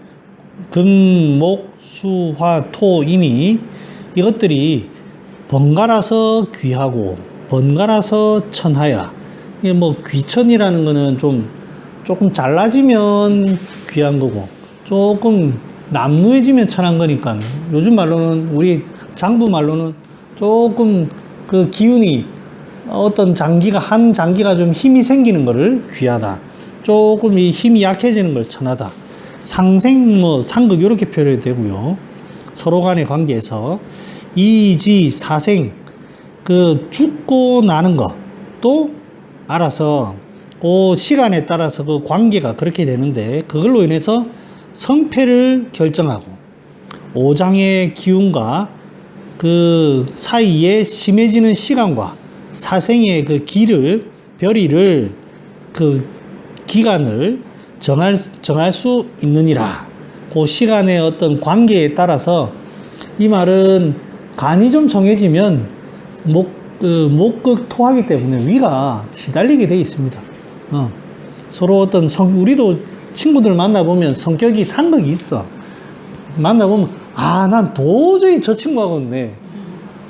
금, 목, 수, 화, 토이니 이것들이 번갈아서 귀하고 번갈아서 천하야. 이게 뭐 귀천이라는 거는 조금 잘라지면 귀한 거고 조금 남루해지면 천한 거니까 요즘 말로는 우리 장부 말로는 조금 그 기운이 어떤 장기가 한 장기가 좀 힘이 생기는 거를 귀하다. 조금 이 힘이 약해지는 걸 천하다. 상생 뭐 상극 이렇게 표현이 되고요. 서로 간의 관계에서 이지 사생 그 죽고 나는 것도 알아서 그 시간에 따라서 그 관계가 그렇게 되는데 그걸로 인해서 성패를 결정하고 오장의 기운과 그 사이에 심해지는 시간과 사생의 그 별이를 그 기간을 정할 수 있느니라. 그 시간의 어떤 관계에 따라서 이 말은 간이 좀 정해지면 목극토하기 때문에 위가 시달리게 돼 있습니다. 서로 어떤 우리도 친구들 만나보면 성격이 상극이 있어. 만나보면 난 도저히 저 친구하고는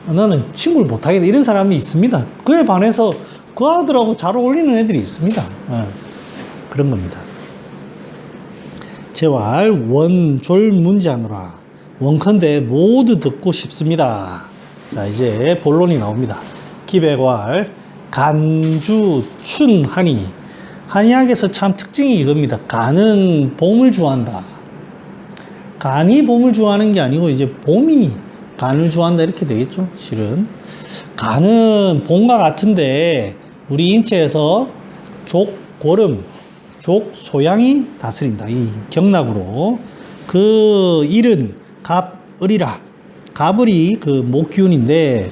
나는 친구를 못하겠다 이런 사람이 있습니다. 그에 반해서 그 아들하고 잘 어울리는 애들이 있습니다. 그런 겁니다. 제왈 원졸 문제하노라. 원컨대 모두 듣고 싶습니다. 자, 이제 본론이 나옵니다. 기백왈 간주 춘하니. 한의학에서 참 특징이 이겁니다. 간은 봄을 주한다. 간이 봄을 주하는 게 아니고 이제 봄이 간을 주한다 이렇게 되겠죠. 실은 간은 봄과 같은데 우리 인체에서 족, 고름, 족, 소양이 다스린다. 이 경락으로 그 일은 갑, 을이라. 갑을이 그 목기운인데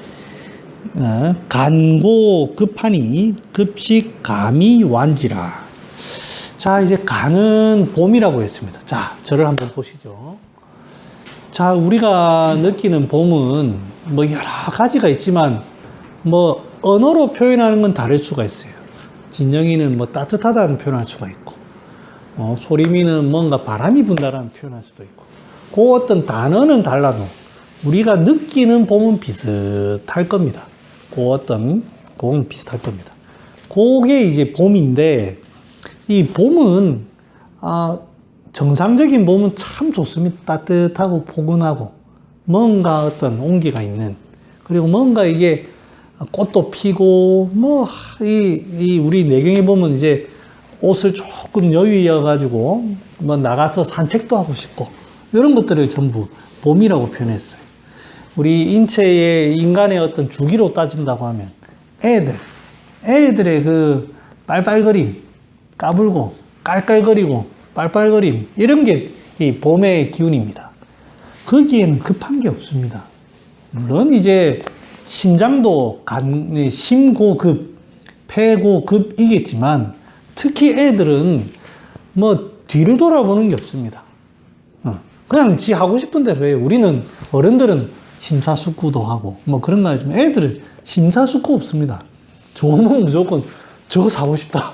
간고 급하니 급식 감이 완지라. 자, 이제 간은 봄이라고 했습니다. 자, 저를 한번 보시죠. 자, 우리가 느끼는 봄은 뭐 여러 가지가 있지만 뭐 언어로 표현하는 건 다를 수가 있어요. 진영이는 뭐 따뜻하다는 표현할 수가 있고 소리미는 뭔가 바람이 분다라는 표현할 수도 있고 그 어떤 단어는 달라도 우리가 느끼는 봄은 비슷할 겁니다. 그건 비슷할 겁니다. 그게 이제 봄인데 이 봄은 정상적인 봄은 참 좋습니다. 따뜻하고 포근하고 뭔가 어떤 온기가 있는 그리고 뭔가 이게 꽃도 피고 우리 내경에 보면 이제 옷을 조금 여유이어 가지고 뭐 나가서 산책도 하고 싶고 이런 것들을 전부 봄이라고 표현했어요. 우리 인간의 어떤 주기로 따진다고 하면 애들의 그 빨빨거림, 까불고 깔깔거리고 빨빨거림 이런 게 이 봄의 기운입니다. 거기에는 급한 게 없습니다. 물론 이제 심장도 심고급, 폐고급이겠지만 특히 애들은 뭐 뒤를 돌아보는 게 없습니다. 그냥 지 하고 싶은 대로 해요. 우리는 어른들은 심사숙고도 하고 뭐 그런 거 하지만 애들은 심사숙고 없습니다. 좋으면 무조건 저거 사고 싶다.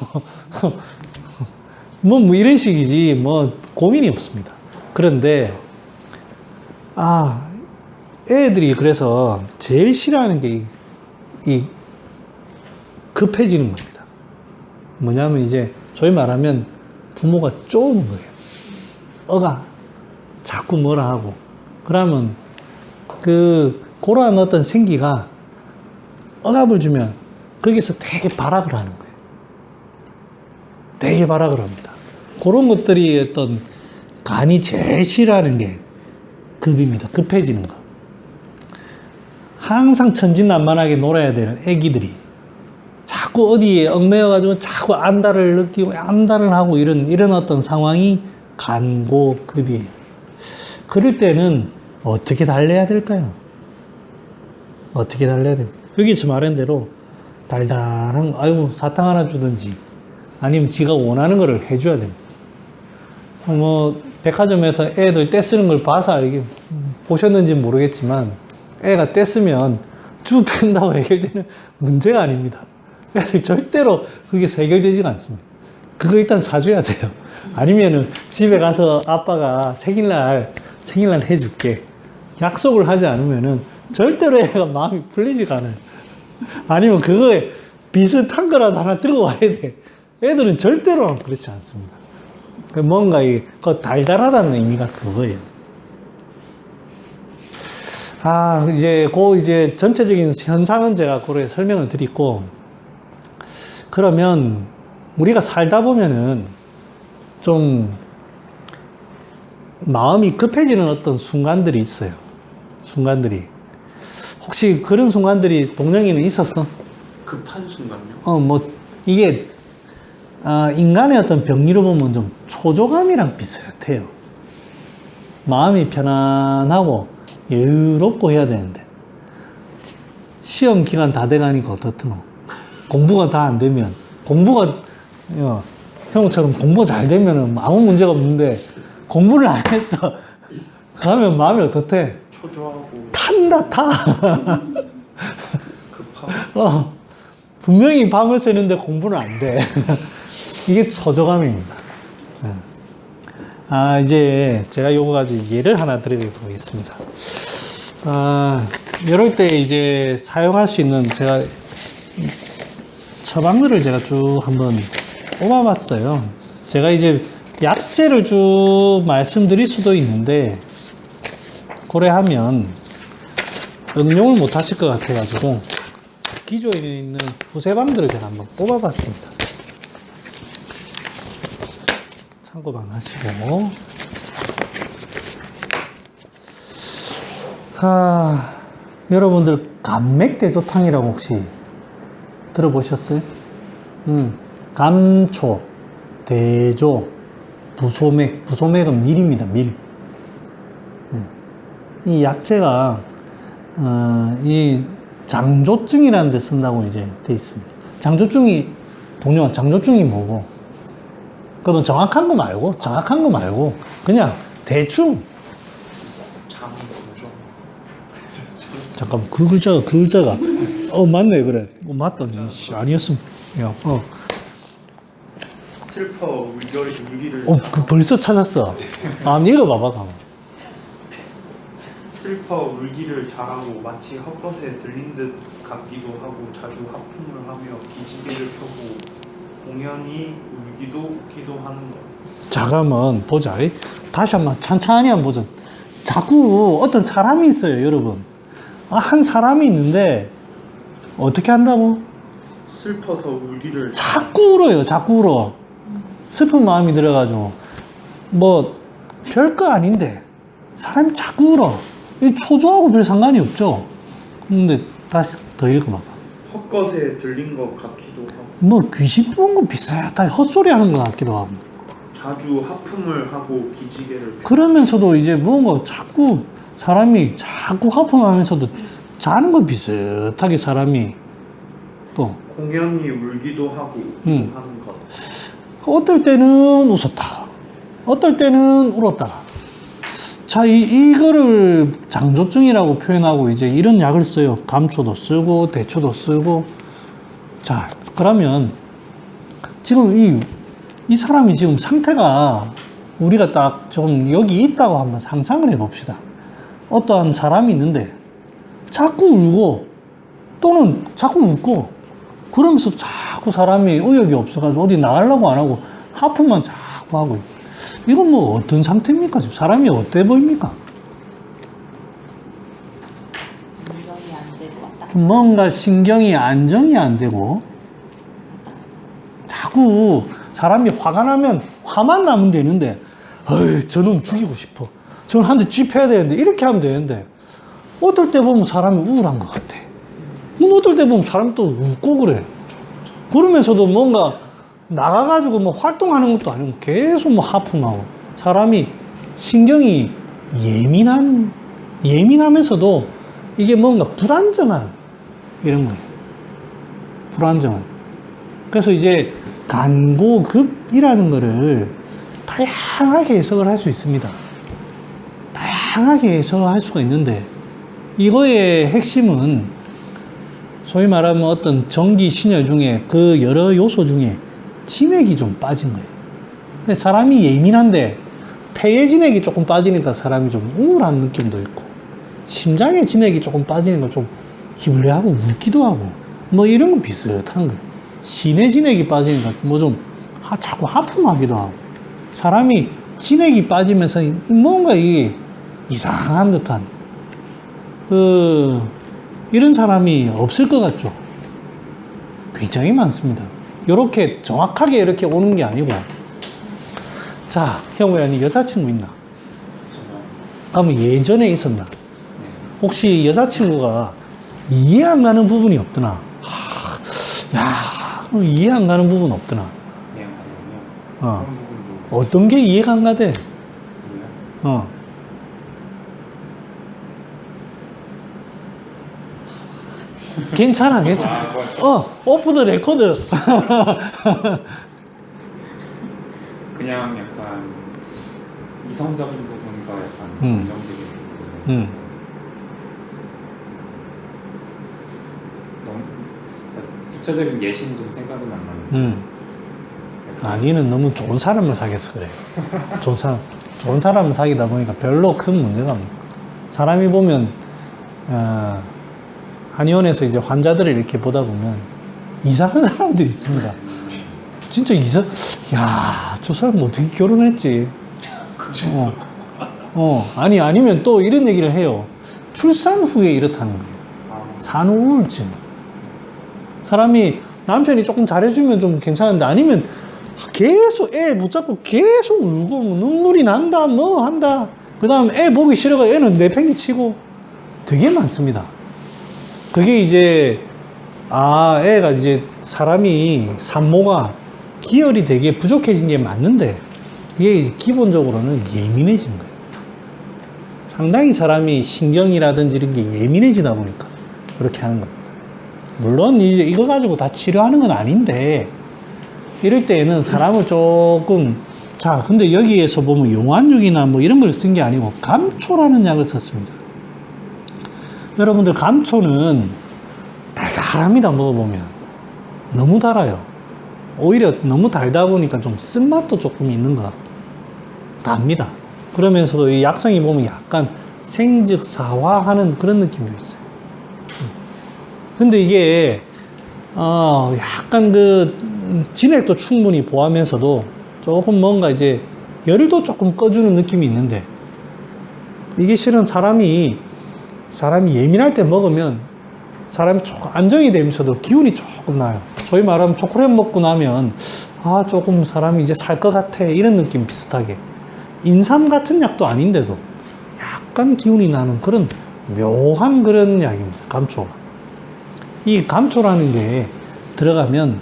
뭐 이런 식이지 뭐 고민이 없습니다. 그런데 애들이 그래서 제일 싫어하는 게 이 급해지는 겁니다. 뭐냐면 이제 소위 말하면 부모가 쪼는 거예요. 어가 자꾸 뭐라 하고 그러면 그런 어떤 생기가 억압을 주면 거기서 되게 발악을 하는 거예요. 되게 발악을 합니다. 그런 것들이 어떤 간이 제일 싫어하는 게 급입니다. 급해지는 거. 항상 천진난만하게 놀아야 되는 애기들이 자꾸 어디에 얽매여가지고 자꾸 안달을 느끼고 안달을 하고 이런 어떤 상황이 간고급이에요. 그럴 때는 어떻게 달래야 될까요? 어떻게 달래야 될까요? 여기서 말한 대로 달달한 아이고 사탕 하나 주든지 아니면 지가 원하는 거를 해줘야 됩니다. 뭐 백화점에서 애들 떼쓰는 걸 봐서 알게 보셨는지 모르겠지만 애가 떼쓰면 쭉 뺀다고 해결되는 문제가 아닙니다. 애들 절대로 그게 해결되지가 않습니다. 그거 일단 사줘야 돼요. 아니면은 집에 가서 아빠가 생일날 해줄게 약속을 하지 않으면은 절대로 애가 마음이 풀리지가 않아요. 아니면 그거에 비슷한 거라도 하나 들고 와야 돼. 애들은 절대로 그렇지 않습니다. 뭔가 그 달달하다는 의미가 그거예요. 이제 전체적인 현상은 제가 그렇게 설명을 드리고, 그러면 우리가 살다 보면은 좀 마음이 급해지는 어떤 순간들이 있어요. 순간들이. 혹시 그런 순간들이 동영이는 있었어? 급한 순간요? 이게, 인간의 어떤 병리로 보면 좀 초조감이랑 비슷해요. 마음이 편안하고 여유롭고 해야 되는데, 시험 기간 다 돼가니까 어떻노? 공부가 다 안 되면, 형처럼 공부가 잘 되면은 아무 문제가 없는데, 공부를 안 했어. 가면 마음이 어떻대? 초조하고 탄다, 타. 급하고 분명히 밤을 새는데 공부는 안 돼. 이게 초조감입니다. 이제 제가 요거 가지고 예를 하나 드려보겠습니다. 이럴 때 이제 사용할 수 있는 제가 처방들을 제가 쭉 한번 뽑아봤어요. 제가 이제 약재를 쭉 말씀드릴 수도 있는데, 고려하면 응용을 못 하실 것 같아가지고 기존에 있는 부세방들을 제가 한번 뽑아봤습니다. 참고만 하시고. 여러분들 감맥대조탕이라고 혹시 들어보셨어요? 감초, 대조, 부소맥은 밀입니다. 밀. 이 약재가 이 장조증이라는 데 쓴다고 이제 돼 있습니다. 장조증이 뭐고? 그러면 정확한 거 말고 그냥 대충. 장조증. 잠깐만, 그 글자가 맞네. 그래. 맞다. 아니었으면. 슬퍼 울기를 벌써 찾았어. 한번 읽어봐봐. 가만. 슬퍼 울기를 잘하고 마치 헛것에 들린 듯 같기도 하고 자주 하품을 하며 기지개를 펴고 공연히 울기도 웃기도 하는 것. 잠깐만 보자. 다시 한번 천천히 한번 보자. 자꾸 어떤 사람이 있어요, 여러분. 한 사람이 있는데 어떻게 한다고? 슬퍼서 울기를 자꾸 울어요. 자꾸 울어. 슬픈 마음이 들어가지고 뭐 별거 아닌데 사람이 자꾸 울어. 이 초조하고 별 상관이 없죠. 근데 다시 더 읽어봐봐. 헛것에 들린 것 같기도 하고 뭐 귀신 본 거 비슷하게 헛소리 하는 것 같기도 하고. 자주 하품을 하고 기지개를 그러면서도 이제 뭔가 자꾸 사람이 자꾸 하품하면서도 자는 거 비슷하게 사람이 또 공연히 울기도 하고 웃기도 하는 것. 어떨 때는 웃었다. 어떨 때는 울었다가. 자, 이거를 장조증이라고 표현하고 이제 이런 약을 써요. 감초도 쓰고 대추도 쓰고. 자, 그러면 지금 이 사람이 지금 상태가 우리가 딱 좀 여기 있다고 한번 상상을 해 봅시다. 어떠한 사람이 있는데 자꾸 울고 또는 자꾸 웃고 그러면서 자꾸 사람이 의욕이 없어가지고 어디 나가려고 안 하고 하품만 자꾸 하고. 이건 뭐 어떤 상태입니까? 지금 사람이 어때 보입니까? 안정이 안 되고 왔다. 뭔가 신경이 안정이 안 되고 자꾸 사람이 화가 나면 화만 나면 되는데 저놈 죽이고 싶어. 저는 한 대 쥐펴야 되는데 이렇게 하면 되는데 어떨 때 보면 사람이 우울한 것 같아. 어떨 때 보면 사람이 또 웃고 그래. 그러면서도 뭔가 나가가지고 뭐 활동하는 것도 아니고 계속 뭐 하품하고 사람이 신경이 예민하면서도 이게 뭔가 불안정한 이런 거예요. 불안정한. 그래서 이제 간고급이라는 거를 다양하게 해석을 할 수 있습니다. 다양하게 해석을 할 수가 있는데 이거의 핵심은 소위 말하면 어떤 전기 신열 중에 그 여러 요소 중에 진액이 좀 빠진 거예요. 근데 사람이 예민한데 폐에 진액이 조금 빠지니까 사람이 좀 우울한 느낌도 있고 심장에 진액이 조금 빠지니까 좀 기불레하고 웃기도 하고 뭐 이런 건 비슷한 거예요. 신의 진액이 빠지니까 뭐 좀 자꾸 하품하기도 하고 사람이 진액이 빠지면서 뭔가 이게 이상한 듯한 이런 사람이 없을 것 같죠. 굉장히 많습니다. 이렇게 정확하게 이렇게 오는 게 아니고 자, 형우야, 니 여자친구 있나? 그러면 예전에 있었나? 혹시 여자친구가 이해 안 가는 부분이 없더나? 이해 안 가는 부분 없더나? 그런 부분도 어떤 게 이해가 안 가대? 뭐야? 괜찮아. 오프 더 레코드. 그냥 약간 이성적인 부분과 약간 감정적인 부분. 너무 구체적인 예시는 좀 생각은 안 나는데. 니는 너무 좋은 사람을 사귀어서 그래. 좋은 사람을 사귀다 보니까 별로 큰 문제가 없네. 사람이 보면, 한의원에서 이제 환자들을 이렇게 보다 보면 이상한 사람들이 있습니다. 진짜 저 사람 어떻게 결혼했지? 아니면 또 이런 얘기를 해요. 출산 후에 이렇다는 거예요. 산후 우울증. 사람이 남편이 조금 잘해주면 좀 괜찮은데 아니면 계속 애 붙잡고 계속 울고 뭐 눈물이 난다 뭐 한다. 그 다음 애 보기 싫어가 애는 내팽개치고 되게 많습니다. 그게 이제 애가 이제 사람이 산모가 기혈이 되게 부족해진 게 맞는데 이게 기본적으로는 예민해진 거예요. 상당히 사람이 신경이라든지 이런 게 예민해지다 보니까 그렇게 하는 겁니다. 물론 이제 이거 가지고 다 치료하는 건 아닌데 이럴 때에는 사람을 조금 근데 여기에서 보면 용환육이나 뭐 이런 걸 쓴 게 아니고 감초라는 약을 썼습니다. 여러분들 감초는 달달합니다. 먹어보면 너무 달아요. 오히려 너무 달다 보니까 좀 쓴맛도 조금 있는 것 같고 답니다. 그러면서도 이 약성이 보면 약간 생즉사화하는 그런 느낌도 있어요. 근데 이게 약간 진액도 충분히 보하면서도 조금 뭔가 이제 열도 조금 꺼주는 느낌이 있는데 이게 실은 사람이 예민할 때 먹으면 사람이 조금 안정이 되면서도 기운이 조금 나요. 소위 말하면 초콜릿 먹고 나면 조금 사람이 이제 살 것 같아 이런 느낌 비슷하게 인삼 같은 약도 아닌데도 약간 기운이 나는 그런 묘한 그런 약입니다. 감초가. 이 감초라는 게 들어가면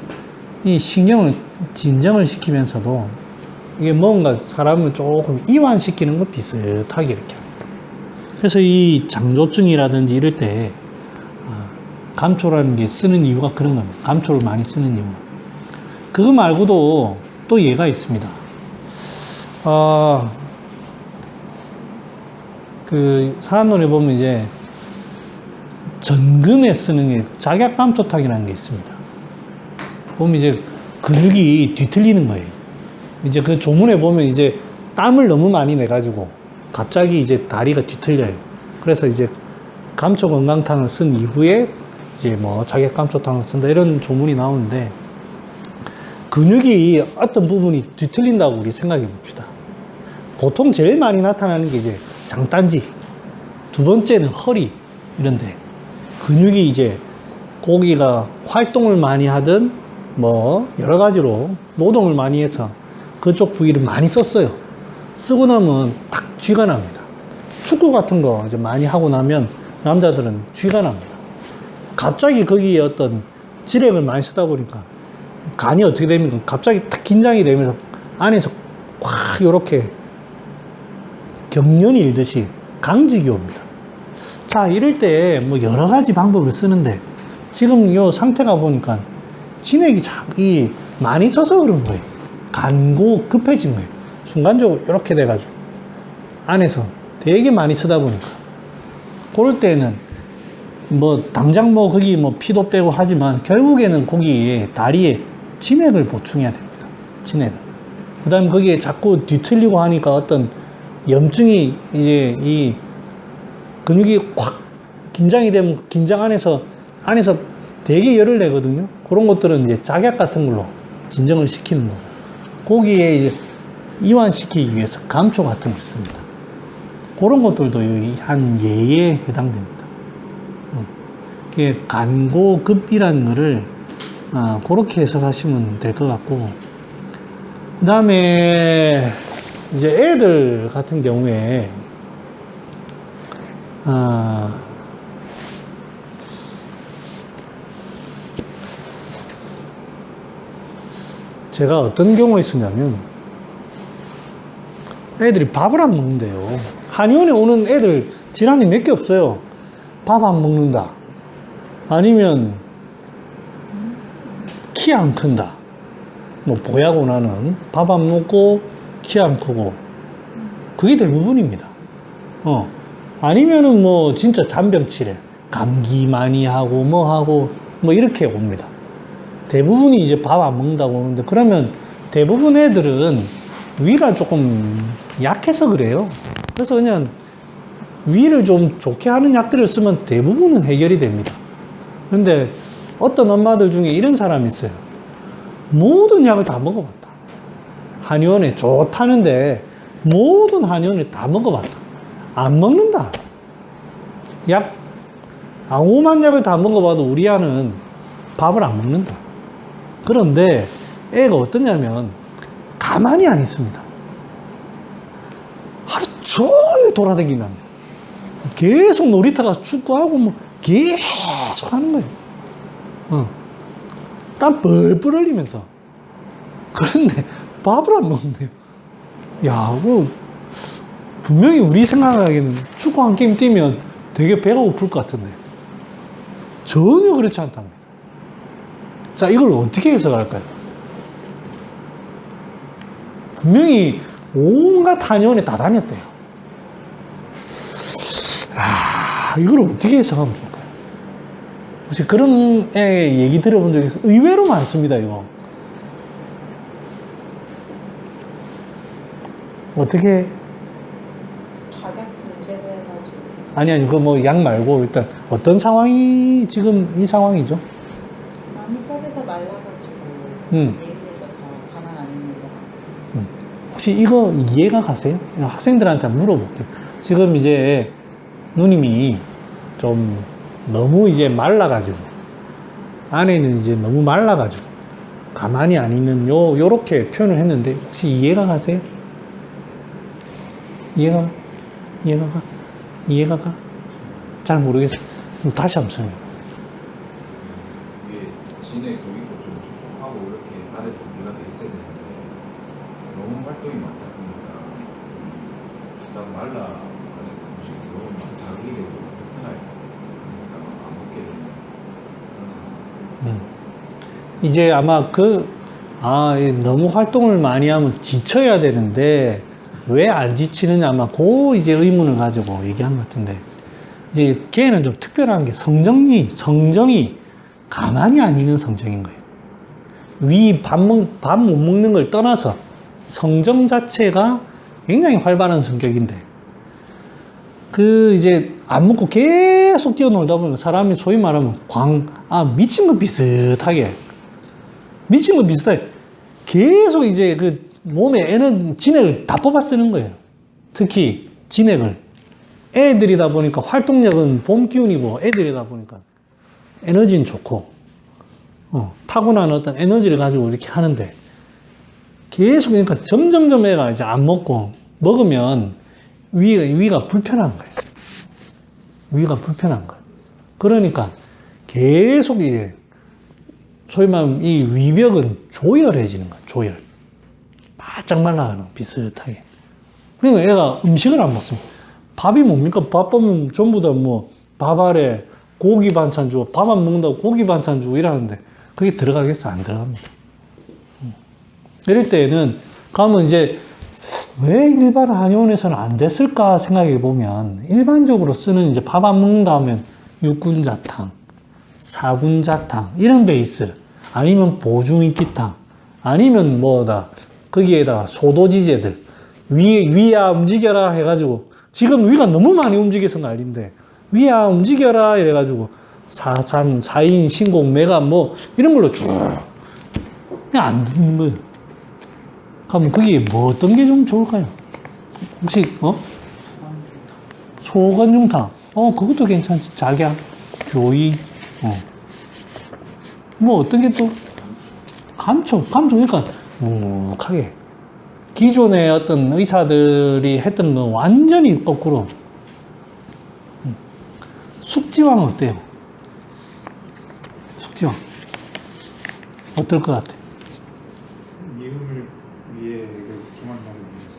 이 신경을 진정을 시키면서도 이게 뭔가 사람을 조금 이완시키는 것 비슷하게 이렇게 합니다. 그래서 이 장조증이라든지 이럴 때 감초라는 게 쓰는 이유가 그런 겁니다. 감초를 많이 쓰는 이유. 그거 말고도 또 예가 있습니다. 사람론에 보면 이제 전근에 쓰는 게 작약감초탕이라는 게 있습니다. 보면 이제 근육이 뒤틀리는 거예요. 이제 그 조문에 보면 이제 땀을 너무 많이 내가지고 갑자기 이제 다리가 뒤틀려요. 그래서 이제 감초 건강탕을 쓴 이후에 이제 뭐 작약감초탕을 쓴다 이런 조문이 나오는데 근육이 어떤 부분이 뒤틀린다고 우리 생각해 봅시다. 보통 제일 많이 나타나는 게 이제 장단지, 두 번째는 허리 이런데 근육이 이제 고기가 활동을 많이 하든 뭐 여러 가지로 노동을 많이 해서 그쪽 부위를 많이 썼어요. 쓰고 나면 탁 쥐가 납니다. 축구 같은 거 이제 많이 하고 나면 남자들은 쥐가 납니다. 갑자기 거기에 어떤 지력을 많이 쓰다 보니까 간이 어떻게 됩니까? 갑자기 탁 긴장이 되면서 안에서 확 요렇게 경련이 일듯이 강직이 옵니다. 자, 이럴 때 뭐 여러 가지 방법을 쓰는데 지금 요 상태가 보니까 진액이 많이 쳐서 그런 거예요. 간고 급해진 거예요. 순간적으로 이렇게 돼가지고 안에서 되게 많이 쓰다 보니까 그럴 때는 뭐 당장 뭐 거기 뭐 피도 빼고 하지만 결국에는 거기에 다리에 진액을 보충해야 됩니다. 진액을. 그 다음에 거기에 자꾸 뒤틀리고 하니까 어떤 염증이 이제 이 근육이 확 긴장이 되면 긴장 안에서 되게 열을 내거든요. 그런 것들은 이제 작약 같은 걸로 진정을 시키는 거고 거기에 이제 이완시키기 위해서 감초 같은 걸 씁니다. 그런 것들도 한 예에 해당됩니다. 이게 간고급이라는 거를 그렇게 해석하시면 될 것 같고 그 다음에 이제 애들 같은 경우에 제가 어떤 경우가 있었냐면 애들이 밥을 안 먹는데요. 한의원에 오는 애들 질환이 몇 개 없어요. 밥 안 먹는다. 아니면 키 안 큰다. 뭐 보야고 나는 밥 안 먹고 키 안 크고 그게 대부분입니다. 아니면은 뭐 진짜 잔병치레 감기 많이 하고 뭐 하고 뭐 이렇게 옵니다. 대부분이 이제 밥 안 먹는다고 오는데 그러면 대부분 애들은 위가 조금 약해서 그래요. 그래서 그냥 위를 좀 좋게 하는 약들을 쓰면 대부분은 해결이 됩니다. 그런데 어떤 엄마들 중에 이런 사람이 있어요. 모든 약을 다 먹어봤다. 한의원에 좋다는데 모든 한의원을 다 먹어봤다. 안 먹는다. 오만 약을 다 먹어봐도 우리 아는 밥을 안 먹는다. 그런데 애가 어떠냐면 가만히 안 있습니다. 하루 종일 돌아다닌답니다. 계속 놀이터 가서 축구하고 뭐 계속 하는 거예요. 땀 뻘뻘 흘리면서. 그런데 밥을 안 먹는데요. 야, 뭐 분명히 우리 생각하기에는 축구 한 게임 뛰면 되게 배가 고플 것 같은데 전혀 그렇지 않답니다. 자, 이걸 어떻게 해석할까요? 분명히 온갖 한의원에 다 다녔대요. 이걸 어떻게 해석하면 좋을까요? 혹시 그런 애 얘기 들어본 적 있어요? 의외로 많습니다, 이거. 어떻게? 자격 문제로 해가지고 아니, 그거 뭐 약 말고 일단 어떤 상황이 지금 이 상황이죠? 많이 썩에서 말라가지고 예민해져서 가만 안 있는 것 같아요. 혹시 이거 이해가 가세요? 학생들한테 물어볼게요. 지금 이제 누님이 좀 너무 이제 말라가지고 안에는 이제 너무 말라가지고 가만히 안 있는 요렇게 표현을 했는데 혹시 이해가 가세요? 이해가 가? 잘 모르겠어요. 그럼 다시 한번 설명해. 이게 진액도 있고 좀 촉촉하고 이렇게 발에 준비가 돼 있어야 되는데 너무 활동이 많다 보니까 바싹 말라가지고 음식 들어오면 자극이 되고 불편하게 그러니까 안 먹게 되는 그런 상황. 이제 아마 너무 활동을 많이 하면 지쳐야 되는데 왜 안 지치느냐 아마 그 이제 의문을 가지고 얘기한 것 같은데 이제 걔는 좀 특별한 게 성정이 가만히 안 있는 성정인 거예요. 밥 못 먹는 걸 떠나서 성정 자체가 굉장히 활발한 성격인데 이제 안 먹고 계속 뛰어놀다 보면 사람이 소위 말하면 미친 것 비슷하게 계속 이제 몸에 진액을 다 뽑아 쓰는 거예요. 특히 진액을. 애들이다 보니까 활동력은 봄 기운이고 애들이다 보니까 에너지는 좋고 타고난 어떤 에너지를 가지고 이렇게 하는데 계속 그러니까 점점점 애가 이제 안 먹고 먹으면 위가 불편한 거예요. 위가 불편한 거예요. 그러니까 계속 이제 소위 말하면 이 위벽은 조열해지는 거야. 조열. 바짝 말라가는 비슷하게. 그러니까 애가 음식을 안 먹습니다. 밥이 뭡니까? 밥 보면 전부 다 뭐 밥 아래 고기 반찬 주고 밥 안 먹는다고 고기 반찬 주고 이러는데 그게 들어가겠어? 안 들어갑니다. 이럴 때는 가면 이제 왜 일반 한의원에서는 안 됐을까 생각해 보면 일반적으로 쓰는 이제 밥 안 먹는다 하면 육군자탕, 사군자탕 이런 베이스 아니면 보중인기탕 아니면 뭐다 거기에다가 소도지제들 위야 움직여라 해가지고 지금 위가 너무 많이 움직여서 난리인데 위야 움직여라 이래가지고 사참, 사인, 신공, 매감 뭐 이런 걸로 쭉 그냥 안 듣는 거예요. 그럼 그게 뭐 어떤 게 좀 좋을까요? 혹시 소관중탕 그것도 괜찮지. 작약, 교의 뭐 어떤 게 또 감초 그러니까 묵묵하게 기존의 어떤 의사들이 했던 건 완전히 거꾸로. 숙지왕 어때요? 숙지왕 어떨 것 같아? 미음을 위해 중환자를 위해서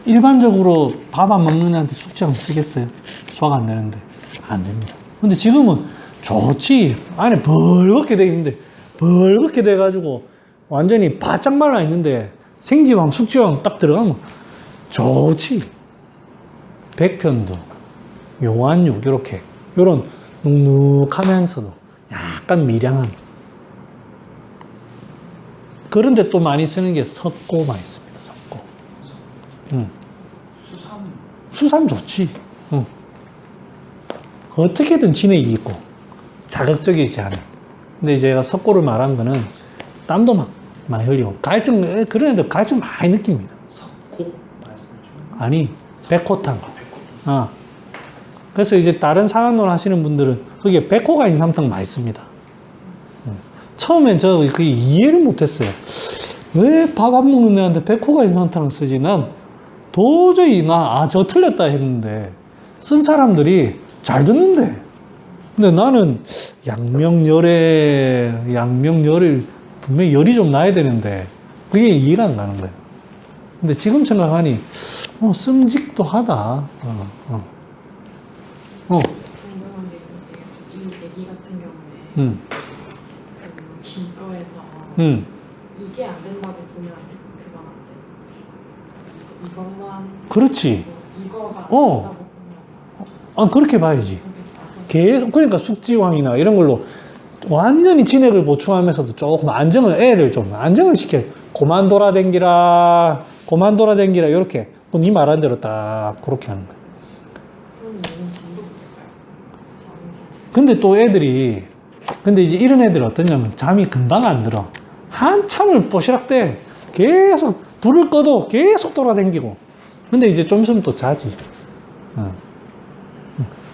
일반적으로 밥 안 먹는 애한테 숙지왕 쓰겠어요? 소화가 안 되는데 안 됩니다. 근데 지금은 좋지. 안에 벌겋게 돼 있는데 벌겋게 돼 가지고 완전히 바짝 말라 있는데 생지왕, 숙지왕 딱 들어가면 좋지. 백편도, 용안육 이렇게 요런 눅눅하면서도 약간 미량한 그런데 또 많이 쓰는 게 석고만 있습니다. 석고. 수삼 좋지. 어떻게든 진액이 있고 자극적이지 않아. 근데 제가 석고를 말한 거는 땀도 막 많이 흘리고 갈증 그런 애들 갈증 많이 느낍니다. 석곡 말씀이죠? 아니 백호탕. 그래서 이제 다른 상한론 하시는 분들은 거기에 백호가 인삼탕 많이 씁니다. 처음엔 저 그 이해를 못했어요. 왜 밥 안 먹는 애한테 백호가 인삼탕을 쓰지? 난 도저히 저 틀렸다 했는데 쓴 사람들이 잘 듣는데. 근데 나는 양명열을 분명히 열이 좀 나야 되는데 그게 이해가 안 가는 거예요. 근데 지금 생각하니 씀직도 하다. 궁금한 게 있는데요. 이 얘기 같은 경우에 기과에서 이게 안 된다고 보면 그건 안 돼. 이것만 그렇지. 이거가 안 된다고 보면 그렇게 봐야지. 계속 그러니까 숙지왕이나 이런 걸로 완전히 진액을 보충하면서도 조금 애를 좀 안정을 시켜. 고만 돌아댕기라 이렇게 네 말한 대로 딱 그렇게 하는 거야. 그럼 얘는 잠도 못 잘까요? 근데 또 애들이 이제 이런 애들은 어떠냐면 잠이 금방 안 들어. 한참을 뽀시락대 계속 불을 꺼도 계속 돌아댕기고. 근데 이제 좀 있으면 또 자지.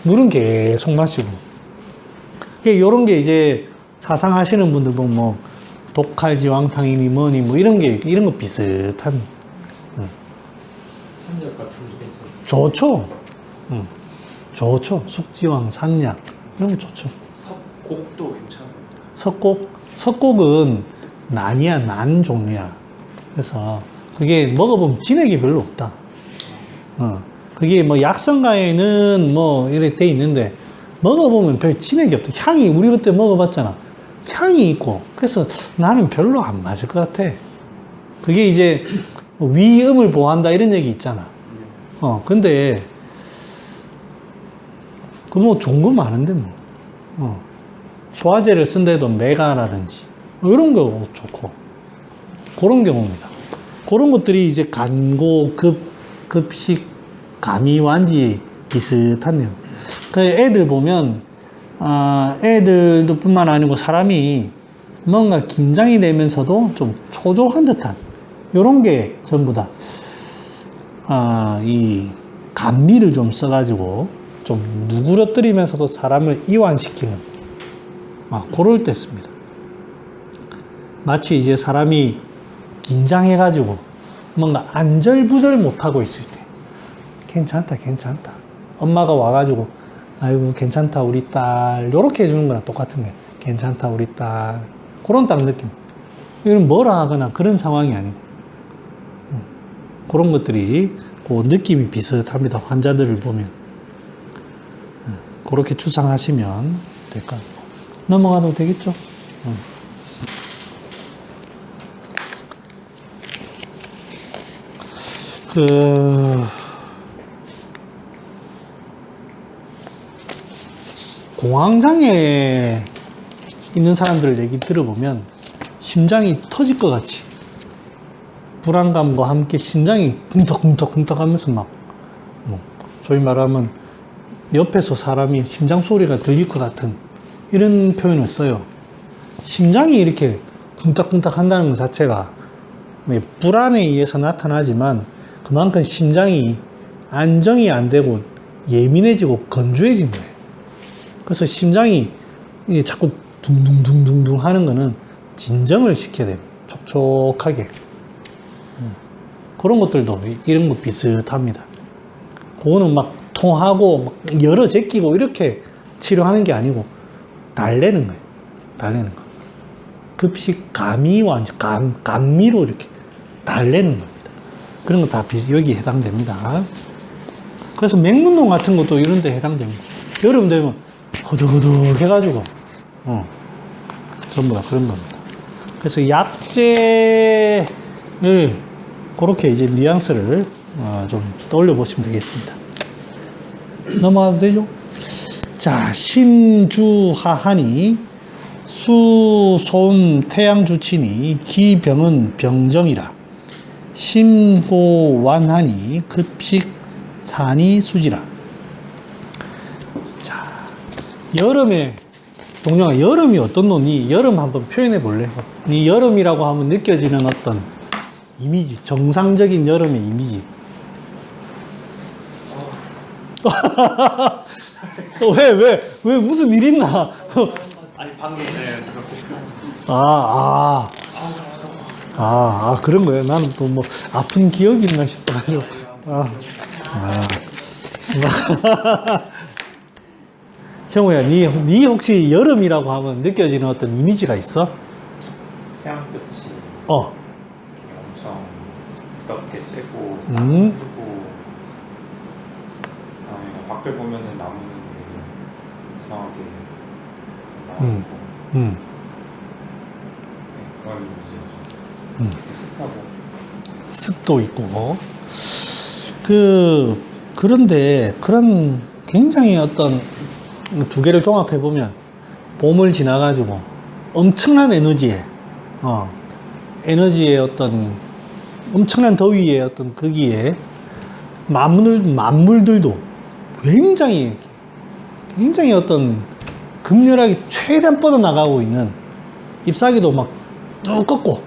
물은 계속 마시고. 요런 게 이제 사상하시는 분들 보면 뭐 독칼지왕탕이니 뭐니 뭐 이런 거 비슷한. 산약 같은 게 괜찮아요. 좋죠. 좋죠. 숙지왕, 산약 이런 거 좋죠. 석곡도 괜찮아요. 석곡은 난 종류야. 그래서 그게 먹어보면 진액이 별로 없다. 그게 뭐 약성가에는 뭐 이렇게 돼 있는데 먹어보면 별 진액이 없다. 향이 우리 그때 먹어봤잖아. 향이 있고 그래서 나는 별로 안 맞을 것 같아. 그게 이제 위음을 보호한다 이런 얘기 있잖아. 근데 그 뭐 좋은 거 많은데 뭐. 소화제를 쓴데도 메가라든지 이런 거 좋고 그런 경우입니다. 그런 것들이 이제 간고 급식 가미완지 비슷한 내용. 그 애들 보면 애들도 뿐만 아니고 사람이 뭔가 긴장이 되면서도 좀 초조한 듯한 이런 게 전부 다 이 감미를 좀 써가지고 좀 누그러뜨리면서도 사람을 이완시키는 그럴 때 씁니다. 마치 이제 사람이 긴장해가지고 뭔가 안절부절 못하고 있을 때 괜찮다, 괜찮다. 엄마가 와가지고, 아이고, 괜찮다, 우리 딸. 요렇게 해주는 거랑 똑같은 게, 괜찮다, 우리 딸. 그런 딱 느낌. 이건 뭐라 하거나 그런 상황이 아니고. 그런 것들이, 그 느낌이 비슷합니다. 환자들을 보면. 그렇게 추상하시면 될 것 같아요. 넘어가도 되겠죠? 공황장애 있는 사람들 얘기 들어보면 심장이 터질 것 같이 불안감과 함께 심장이 쿵덕쿵덕쿵덕 하면서 막 소위 말하면 옆에서 사람이 심장 소리가 들릴 것 같은 이런 표현을 써요. 심장이 이렇게 쿵딱쿵딱 한다는 것 자체가 불안에 의해서 나타나지만 그만큼 심장이 안정이 안 되고 예민해지고 건조해진 거예요. 그래서 심장이 자꾸 둥둥둥둥둥 하는 거는 진정을 시켜야 돼요. 촉촉하게. 그런 것들도 이런 거 비슷합니다. 그거는 막 통하고 막 열어 제끼고 이렇게 치료하는 게 아니고 달래는 거예요. 달래는 거. 급식 감이 완전 감미로 이렇게 달래는 겁니다. 그런 거 다 여기에 해당됩니다. 그래서 맹문동 같은 것도 이런 데 해당됩니다. 여름 되면 허덕허덕 해가지고 전부 다 그런 겁니다. 그래서 약재를 그렇게 이제 뉘앙스를 좀 떠올려 보시면 되겠습니다. 넘어가도 되죠? 자, 심주하하니 수소음 태양주치니 기병은 병정이라 심고완하니 급식산이 수지라. 자, 여름에 동영아, 여름이 어떤 노니? 여름 한번 표현해 볼래? 이 여름이라고 하면 느껴지는 어떤 이미지, 정상적인 여름의 이미지. 왜 무슨 일 있나? 아니 방금 그렇게 그런 거예요. 나는 또 뭐 아픈 기억이 있나 싶어가지고. 형우야, 니 혹시 여름이라고 하면 느껴지는 어떤 이미지가 있어? 태양볕이 어. 엄청 부드럽게 쬐고 음. 크고 그다음에 밖을 보면은 나무는 되게 이상하게 나오고 네, 그런 이미지죠. 습하고 습도 있고. 그런데 그런 굉장히 어떤 두 개를 종합해 보면 봄을 지나가지고 엄청난 에너지의 어떤 엄청난 더위의 어떤 거기에 만물들도 굉장히 어떤 극렬하게 최대한 뻗어나가고 있는 잎사귀도 막 쭉 꺾고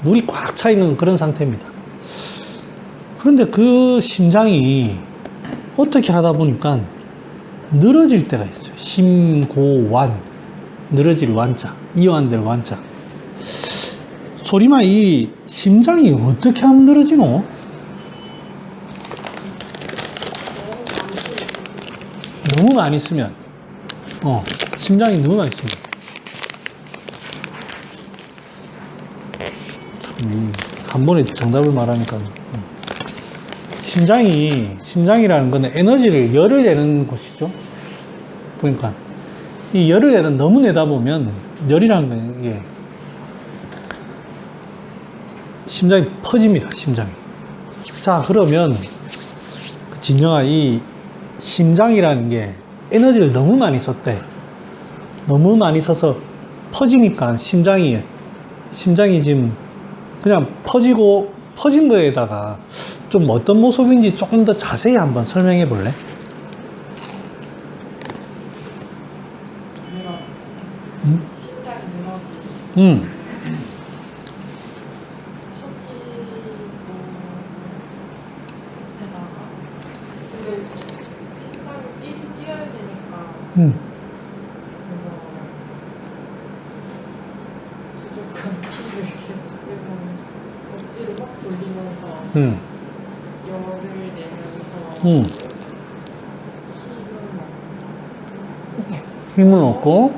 물이 꽉 차 있는 그런 상태입니다. 그런데 그 심장이 어떻게 하다 보니까 늘어질 때가 있어요. 심고완, 늘어질 완자, 이완될 완자. 소리마, 이 심장이 어떻게 하면 늘어지노? 너무 많이 쓰면, 심장이 너무 많이 쓰면. 참, 한 번에 정답을 말하니까. 심장이라는 건 에너지를, 열을 내는 곳이죠. 그러니까, 이 열을 너무 내다 보면, 열이라는 건 이게, 심장이 퍼집니다, 심장이. 자, 그러면, 진영아, 이 심장이라는 게 에너지를 너무 많이 썼대. 너무 많이 써서 퍼지니까 심장이 지금 그냥 퍼진 거에다가 좀 어떤 모습인지 조금 더 자세히 한번 설명해 볼래? 늘어지. 심장이 늘어지. 퍼지고 급해다가 근데 심장이 뛰어야 되니까 뭔가 부족한 피를 계속 빼고 억지로 막 돌리면서 열을 내면서 힘을 힘을 얻고,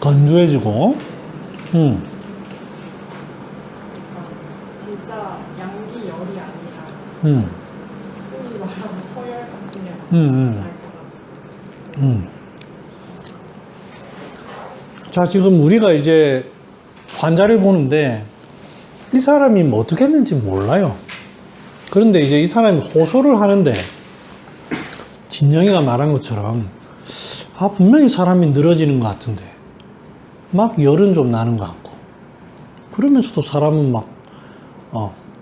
건조해지고 건조해지고, 진짜 양기 열이 아니라 음, 소위 말하는 서열 같은 게 음. 날 것 같아요. 자, 지금 우리가 이제 환자를 보는데 이 사람이 뭐 어떻게 했는지 몰라요. 그런데 이제 이 사람이 호소를 하는데 진영이가 말한 것처럼 분명히 사람이 늘어지는 것 같은데 막 열은 좀 나는 것 같고 그러면서도 사람은 막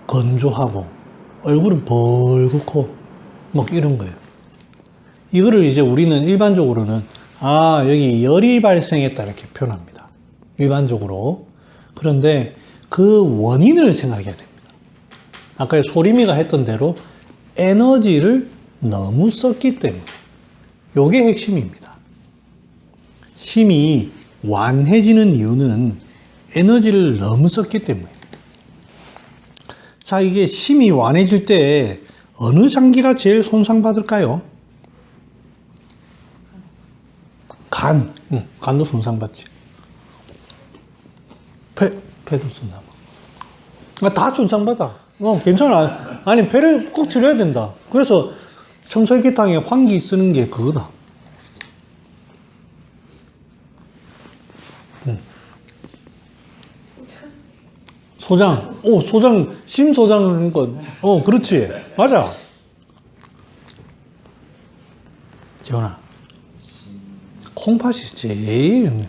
건조하고 얼굴은 벌겋고 막 이런 거예요. 이거를 이제 우리는 일반적으로는 여기 열이 발생했다 이렇게 표현합니다. 일반적으로. 그런데 그 원인을 생각해야 됩니다. 아까 소림이가 했던 대로 에너지를 너무 썼기 때문에 이게 핵심입니다. 심이 완해지는 이유는 에너지를 너무 썼기 때문에. 자, 이게 심이 완해질 때 어느 장기가 제일 손상받을까요? 간도 손상받지. 폐도 손상받아. 다 손상받아. 괜찮아. 아니, 폐를 꼭 치료해야 된다. 그래서 청소기탕에 환기 쓰는 게 그거다. 소장. 소장, 심소장 한 건. 그렇지. 맞아. 지원아. 콩팥이 제일 영양.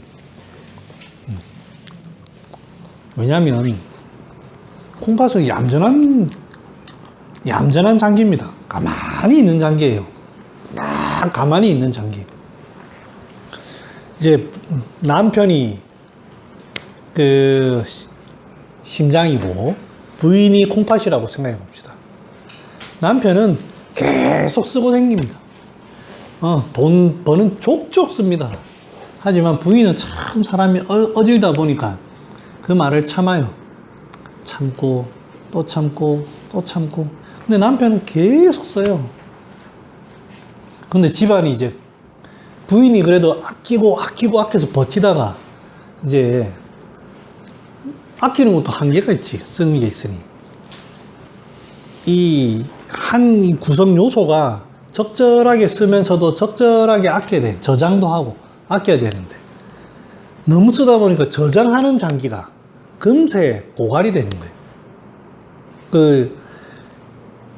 왜냐면 콩팥은 얌전한 장기입니다. 가만히 있는 장기예요. 딱 가만히 있는 장기. 이제 남편이 심장이고 부인이 콩팥이라고 생각해 봅시다. 남편은 계속 쓰고 다닙니다. 돈 버는 족족 씁니다. 하지만 부인은 참 사람이 어질다 보니까 그 말을 참아요. 참고 또 참고 또 참고. 근데 남편은 계속 써요. 근데 집안이 이제 부인이 그래도 아껴서 버티다가 이제 아끼는 것도 한계가 있지. 쓰는 게 있으니. 이 한 구성 요소가 적절하게 쓰면서도 적절하게 아껴야 돼. 저장도 하고 아껴야 되는데 너무 쓰다 보니까 저장하는 장기가 금세 고갈이 되는 거예요.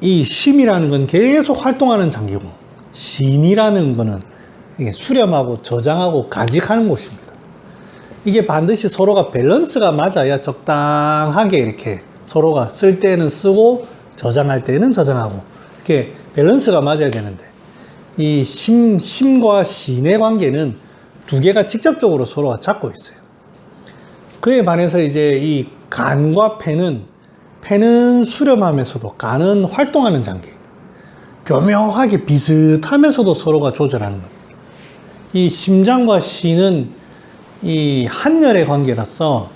이 심이라는 건 계속 활동하는 장기고 신이라는 거는 이게 수렴하고 저장하고 간직하는 곳입니다. 이게 반드시 서로가 밸런스가 맞아야 적당하게 이렇게 서로가 쓸 때는 쓰고 저장할 때는 저장하고 이렇게 밸런스가 맞아야 되는데 이 심과 신의 관계는 두 개가 직접적으로 서로가 잡고 있어요. 그에 반해서 이제 이 간과 폐는 수렴하면서도 간은 활동하는 장기. 교묘하게 비슷하면서도 서로가 조절하는 겁니다. 이 심장과 신은 이 한열의 관계라서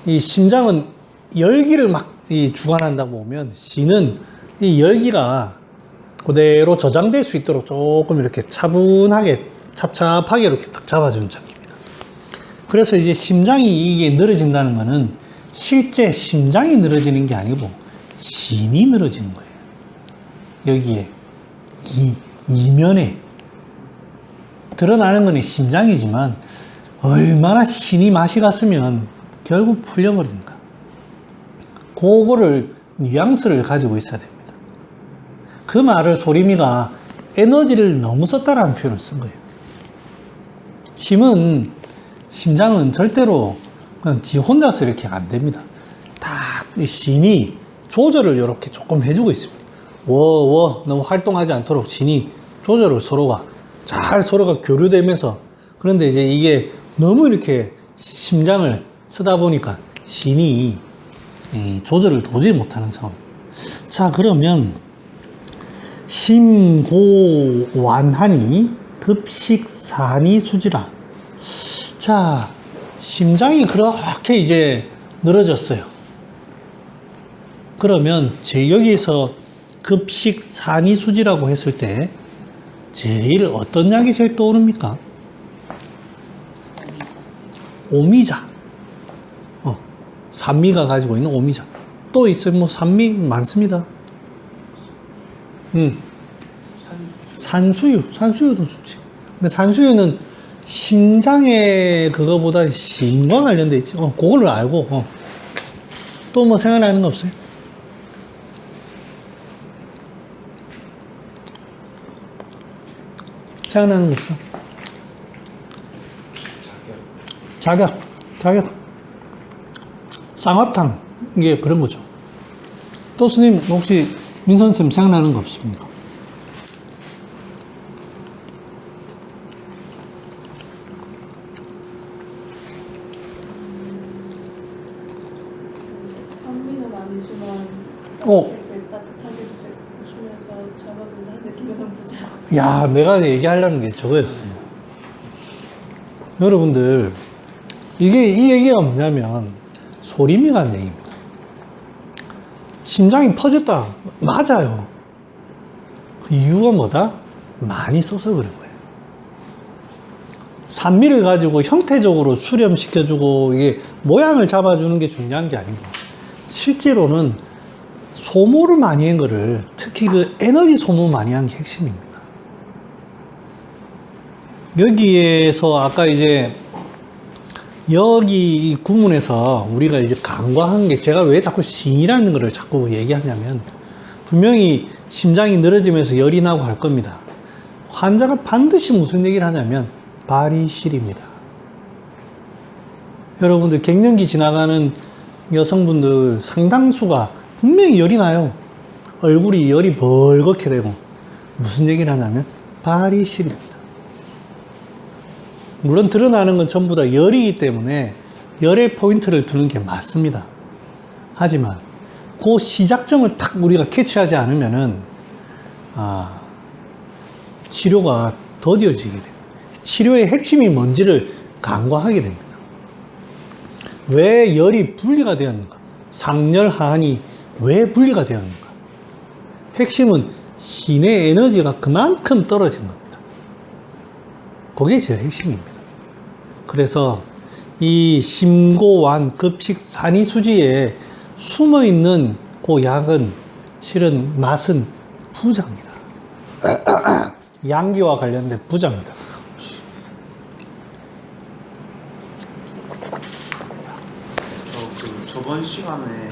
이 심장은 열기를 막 주관한다고 보면 신은 이 열기가 그대로 저장될 수 있도록 조금 이렇게 차분하게 찹찹하게 이렇게 딱 잡아주는 장기입니다. 그래서 이제 심장이 이게 늘어진다는 거는 실제 심장이 늘어지는 게 아니고 신이 늘어지는 거예요. 여기에 이면에 드러나는 건 심장이지만 얼마나 신이 맛이 갔으면 결국 풀려버린가. 그거를 뉘앙스를 가지고 있어야 됩니다. 그 말을 소림이가 에너지를 너무 썼다라는 표현을 쓴 거예요. 심장은 절대로 그냥 지 혼자서 이렇게 안 됩니다. 딱 신이 조절을 이렇게 조금 해주고 있습니다. 너무 활동하지 않도록 신이 조절을 서로가 교류되면서. 그런데 이제 이게 너무 이렇게 심장을 쓰다 보니까 신이 조절을 도저히 못하는 상황. 자, 그러면 심고완하니 급식산이 수지라. 자, 심장이 그렇게 이제 늘어졌어요. 그러면 여기서 급식 산이수지라고 했을 때 제일 어떤 약이 제일 떠오릅니까? 오미자. 산미가 가지고 있는 오미자. 또 있어요. 뭐 산미 많습니다. 산수유도 좋지. 근데 산수유는 심장에 그거보다 심과 관련돼 있지. 그거를 알고. 또 뭐 생각나는 거 없어요? 생각나는 거 없어? 자격. 쌍화탕. 이게 그런 거죠. 또 스님, 혹시 민선쌤 생각나는 거 없습니까? 산미는 아니지만 어. 이렇게 따뜻하게 주면서 저녁은 느끼면서 부자. 야, 내가 얘기하려는 게 저거였어요. 여러분들, 이 얘기가 뭐냐면, 소림이라는 얘기입니다. 심장이 퍼졌다. 맞아요. 그 이유가 뭐다? 많이 써서 그런 거예요. 산미를 가지고 형태적으로 수렴시켜주고, 이게 모양을 잡아주는 게 중요한 게 아니고, 실제로는 소모를 많이 한 거를, 특히 그 에너지 소모 많이 한 게 핵심입니다. 여기에서 아까 이제 여기 이 구문에서 우리가 이제 간과한 게, 제가 왜 자꾸 신이라는 거를 자꾸 얘기하냐면, 분명히 심장이 늘어지면서 열이 나고 할 겁니다. 환자가 반드시 무슨 얘기를 하냐면 발이실입니다. 여러분들 갱년기 지나가는 여성분들 상당수가 분명히 열이 나요. 얼굴이 열이 벌겋게 되고, 무슨 얘기를 하냐면 발이실입니다. 물론 드러나는 건 전부 다 열이기 때문에 열의 포인트를 두는 게 맞습니다. 하지만 그 시작점을 탁 우리가 캐치하지 않으면은 치료가 더뎌지게 됩니다. 치료의 핵심이 뭔지를 간과하게 됩니다. 왜 열이 분리가 되었는가? 상열, 하한이 왜 분리가 되었는가? 핵심은 신의 에너지가 그만큼 떨어진 겁니다. 그게 제일 핵심입니다. 그래서 이 심고완 급식 산이수지에 숨어있는 그 약은 실은 맛은 부자입니다. 양기와 관련된 부자입니다. 저번 시간에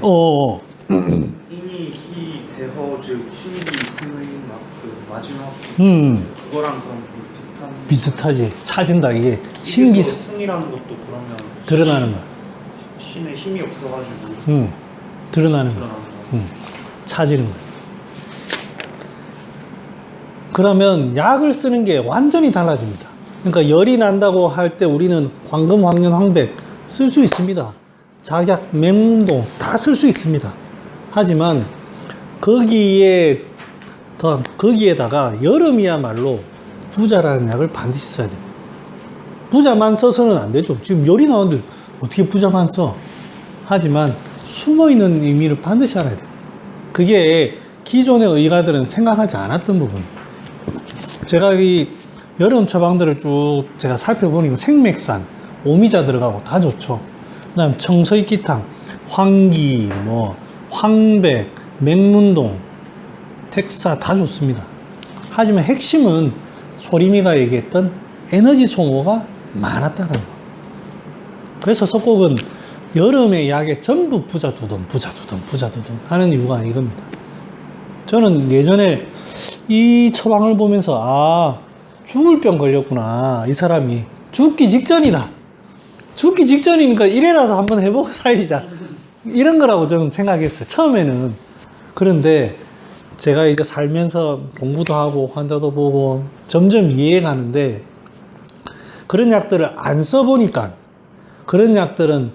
이미 희 대허 즉 신기 스의 그 마지막 그거랑 그럼 좀 비슷한. 비슷하지. 찾은다. 이게 신기 승이라는 것도 그러면 드러나는 거야. 신의 힘이 없어가지고 드러나는 거야. 찾는 거야. 그러면 약을 쓰는 게 완전히 달라집니다. 그러니까 열이 난다고 할 때 우리는 황금, 황련, 황백 쓸 수 있습니다. 작약, 맹문동 다 쓸 수 있습니다. 하지만 거기에다가 여름이야말로 부자라는 약을 반드시 써야 됩니다. 부자만 써서는 안 되죠. 지금 열이 나오는데 어떻게 부자만 써? 하지만 숨어있는 의미를 반드시 알아야 돼요. 그게 기존의 의가들은 생각하지 않았던 부분이에요. 제가 이 여름 처방들을 쭉 제가 살펴보니까 생맥산, 오미자 들어가고 다 좋죠. 그 다음에 청서익기탕, 황기, 황백, 맹문동, 택사 다 좋습니다. 하지만 핵심은 소림이가 얘기했던 에너지 소모가 많았다는 거. 그래서 석곡은 여름의 약에 전부 부자 두던 하는 이유가 이겁니다. 저는 예전에 이 처방을 보면서 죽을 병 걸렸구나. 이 사람이 죽기 직전이다. 죽기 직전이니까 이래라도 한번 해보고 살리자. 이런 거라고 저는 생각했어요. 처음에는. 그런데 제가 이제 살면서 공부도 하고 환자도 보고 점점 이해가는데, 그런 약들을 안 써보니까, 그런 약들은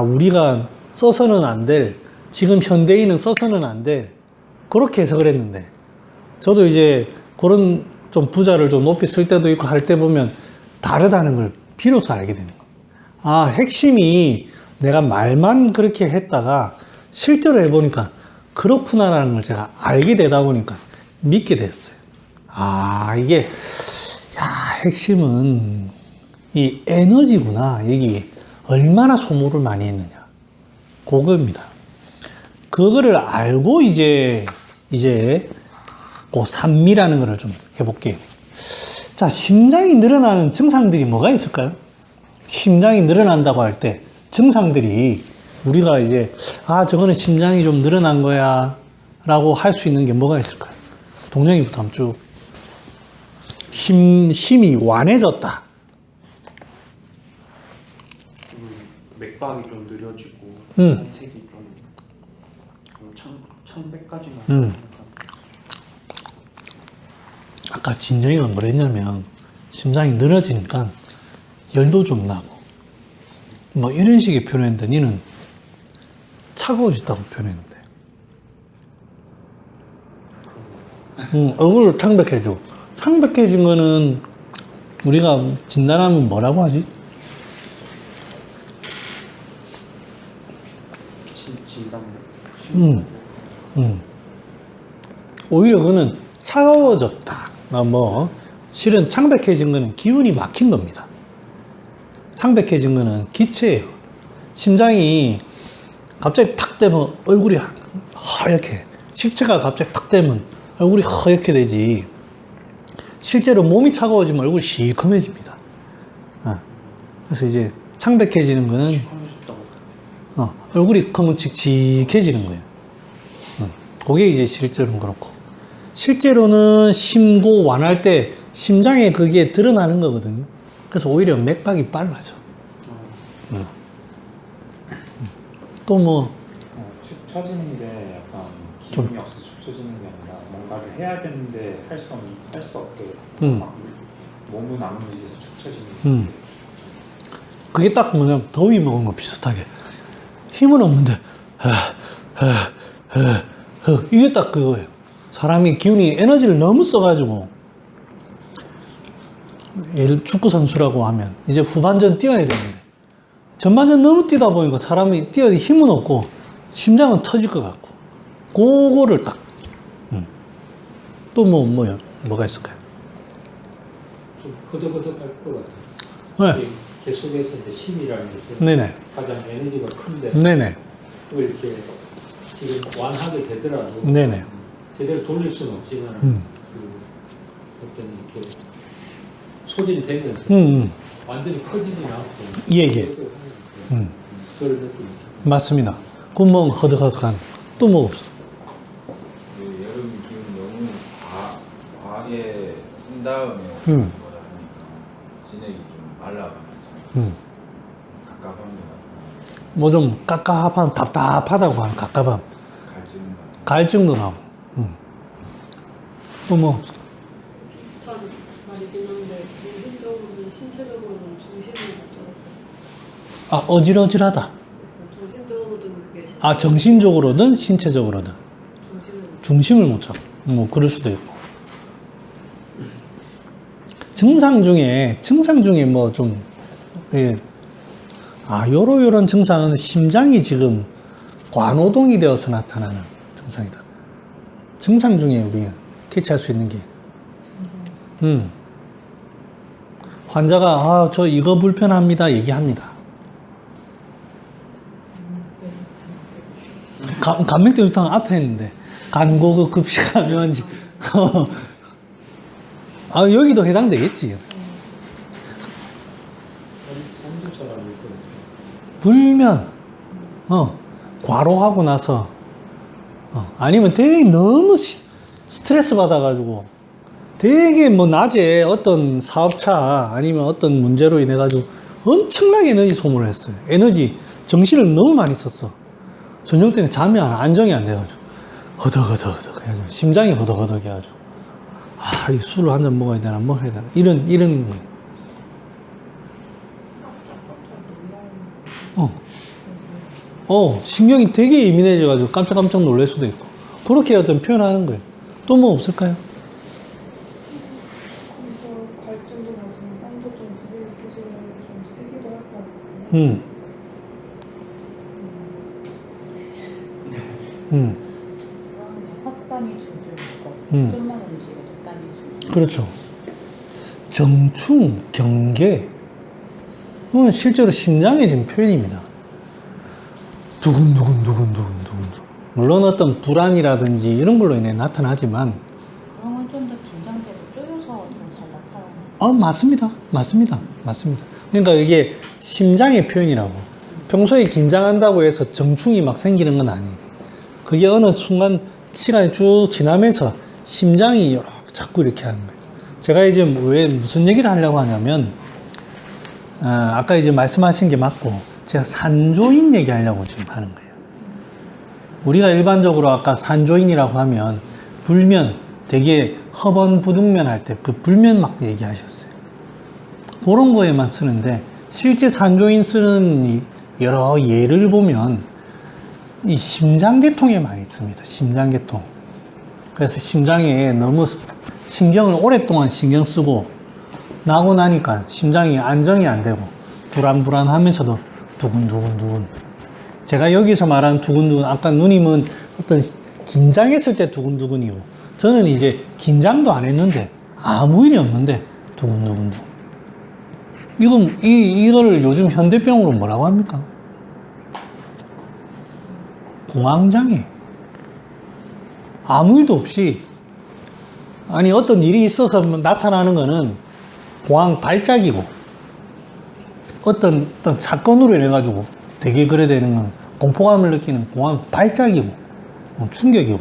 우리가 써서는 안 될, 지금 현대인은 써서는 안 될, 그렇게 해석을 했는데, 저도 이제 그런 좀 부자를 좀 높이 쓸 때도 있고 할 때 보면 다르다는 걸 비로소 알게 되는 거예요. 핵심이 내가 말만 그렇게 했다가 실제로 해보니까 그렇구나라는 걸 제가 알게 되다 보니까 믿게 됐어요. 이게, 핵심은 이 에너지구나. 여기 얼마나 소모를 많이 했느냐. 그거입니다. 그거를 알고 이제 그 산미라는 거를 좀 해볼게요. 자, 심장이 늘어나는 증상들이 뭐가 있을까요? 심장이 늘어난다고 할 때 증상들이 우리가 이제 저거는 심장이 좀 늘어난 거야 라고 할 수 있는 게 뭐가 있을까요? 동영이부터 한번 쭉. 심이 완해졌다. 맥박이 좀 느려지고 음. 색이 좀 청백까지만 아까 진정이가 뭐랬냐면 심장이 늘어지니까 열도 좀 나고 뭐 이런 식의 표현했는데 니는 차가워졌다고 표현했는데 얼굴을 창백해져. 창백해진 거는 우리가 진단하면 뭐라고 하지? 진단 오히려 그거는 차가워졌다. 실은 창백해진 거는 기운이 막힌 겁니다. 창백해진 거는 기체예요. 심장이 갑자기 탁 되면 얼굴이 하얗게, 식체가 갑자기 탁 되면 얼굴이 하얗게 되지. 실제로 몸이 차가워지면 얼굴이 시커매집니다. 그래서 이제 창백해지는 거는 얼굴이 그러면 칙칙해지는 거예요. 그게 이제 실제로는 그렇고. 실제로는 심고 완할 때 심장에 그게 드러나는 거거든요. 그래서 오히려 맥박이 빨라져. 또 뭐. 축 처지는 게 약간 기분이 없어서 축 처지는 게 아니라 뭔가를 해야 되는데 할 수 없게 막 몸은 안 움직여서 축 처지는 게. 그게 딱 뭐냐면 더위 먹은 거 비슷하게. 힘은 없는데, 이게 딱 그거예요. 사람이 기운이 에너지를 너무 써가지고, 축구 선수라고 하면 이제 후반전 뛰어야 되는데, 전반전 너무 뛰다 보니까 사람이 뛰어야 힘은 없고, 심장은 터질 것 같고, 그거를 딱, 또 뭐가 있을까요? 좀 허덕허덕할 것 같아요. 네. 계속해서 이제 심이라는 것은 네네. 가장 에너지가 큰데 네네. 그걸 이렇게 지금 완하게 되더라도 네네. 제대로 돌릴 수는 없지만 그 어떤 이렇게 소진되면서 완전히 커지지는 않고 예. 그런 느낌이 있어요. 맞습니다. 구멍 허덕허덕한. 또 뭐 없어? 여름 기운이 너무 과하게 쓴 다음에 뭐라 하니까 진액이 좀 말라가지고 갑갑한 것 같고 뭐 좀 깝깝한, 답답하다고 하는 갑갑함. 갈증도 나고. 또 뭐 없어? 비슷한 말이긴 한데 정신적으로는 신체적으로는 중심을 못 잡았고 어질어질하다. 정신적으로든 그게 정신적으로든 신체적으로든 중심을 못 잡고. 뭐 그럴 수도 있고. 증상 중에 뭐 좀 요런 증상은 심장이 지금 과노동이 되어서 나타나는 증상이다. 증상 중에 우리가 캐치할 수 있는 게 환자가 저 이거 불편합니다 얘기합니다. 감맥도 유통 앞에 했는데 간고급 급식하면 여기도 해당되겠지. 불면 과로하고 나서 아니면 되게 너무 스트레스 받아가지고 되게 뭐 낮에 어떤 사업차 아니면 어떤 문제로 인해 가지고 엄청나게 에너지 소모를 했어요. 정신을 너무 많이 썼어. 저녁 때문에 잠이 안정이 안 돼가지고 허덕허덕 해가지고 심장이 허덕허덕 해가지고 이 술을 한 잔 먹어야 되나 이런 신경이 되게 예민해져가지고 깜짝 놀랄 수도 있고 그렇게 어떤 표현하는 거예요. 또 뭐 없을까요? 갈증도 나지만 땀도 좀 지들기시고 좀 세기도 할 것 같고 좀만 움직여도 땀이 줄줄. 그렇죠. 정충, 경계. 이건 실제로 심장에 지금 표현입니다. 두근두근. 물론 어떤 불안이라든지 이런 걸로 인해 나타나지만, 그런 건 좀 더 긴장되고 쪼여서 더 잘 나타나는. 맞습니다. 그러니까 이게 심장의 표현이라고. 평소에 긴장한다고 해서 정충이 막 생기는 건 아니에요. 그게 어느 순간 시간이 쭉 지나면서 심장이 자꾸 이렇게 하는 거예요. 제가 이제 왜 무슨 얘기를 하려고 하냐면, 아까 이제 말씀하신 게 맞고, 제가 산조인 얘기하려고 지금 하는 거예요. 우리가 일반적으로 아까 산조인이라고 하면, 불면, 되게 허번부둥면 할 때 그 불면 막 얘기하셨어요. 그런 거에만 쓰는데, 실제 산조인 쓰는 이 여러 예를 보면, 이 심장계통에 많이 씁니다. 심장계통. 그래서 심장에 너무 신경을 오랫동안 신경 쓰고 나고 나니까 심장이 안정이 안 되고 불안하면서도 두근두근. 제가 여기서 말한 두근두근, 아까 누님은 어떤 긴장했을 때 두근두근이고, 저는 이제 긴장도 안 했는데 아무 일이 없는데 두근두근. 이거를 요즘 현대병으로 뭐라고 합니까? 공황장애. 아무 일도 없이, 아니 어떤 일이 있어서 나타나는 거는 공황 발작이고, 어떤 사건으로 인해 가지고 되게 그래 되는 건 공포감을 느끼는 공황 발작이고 충격이고,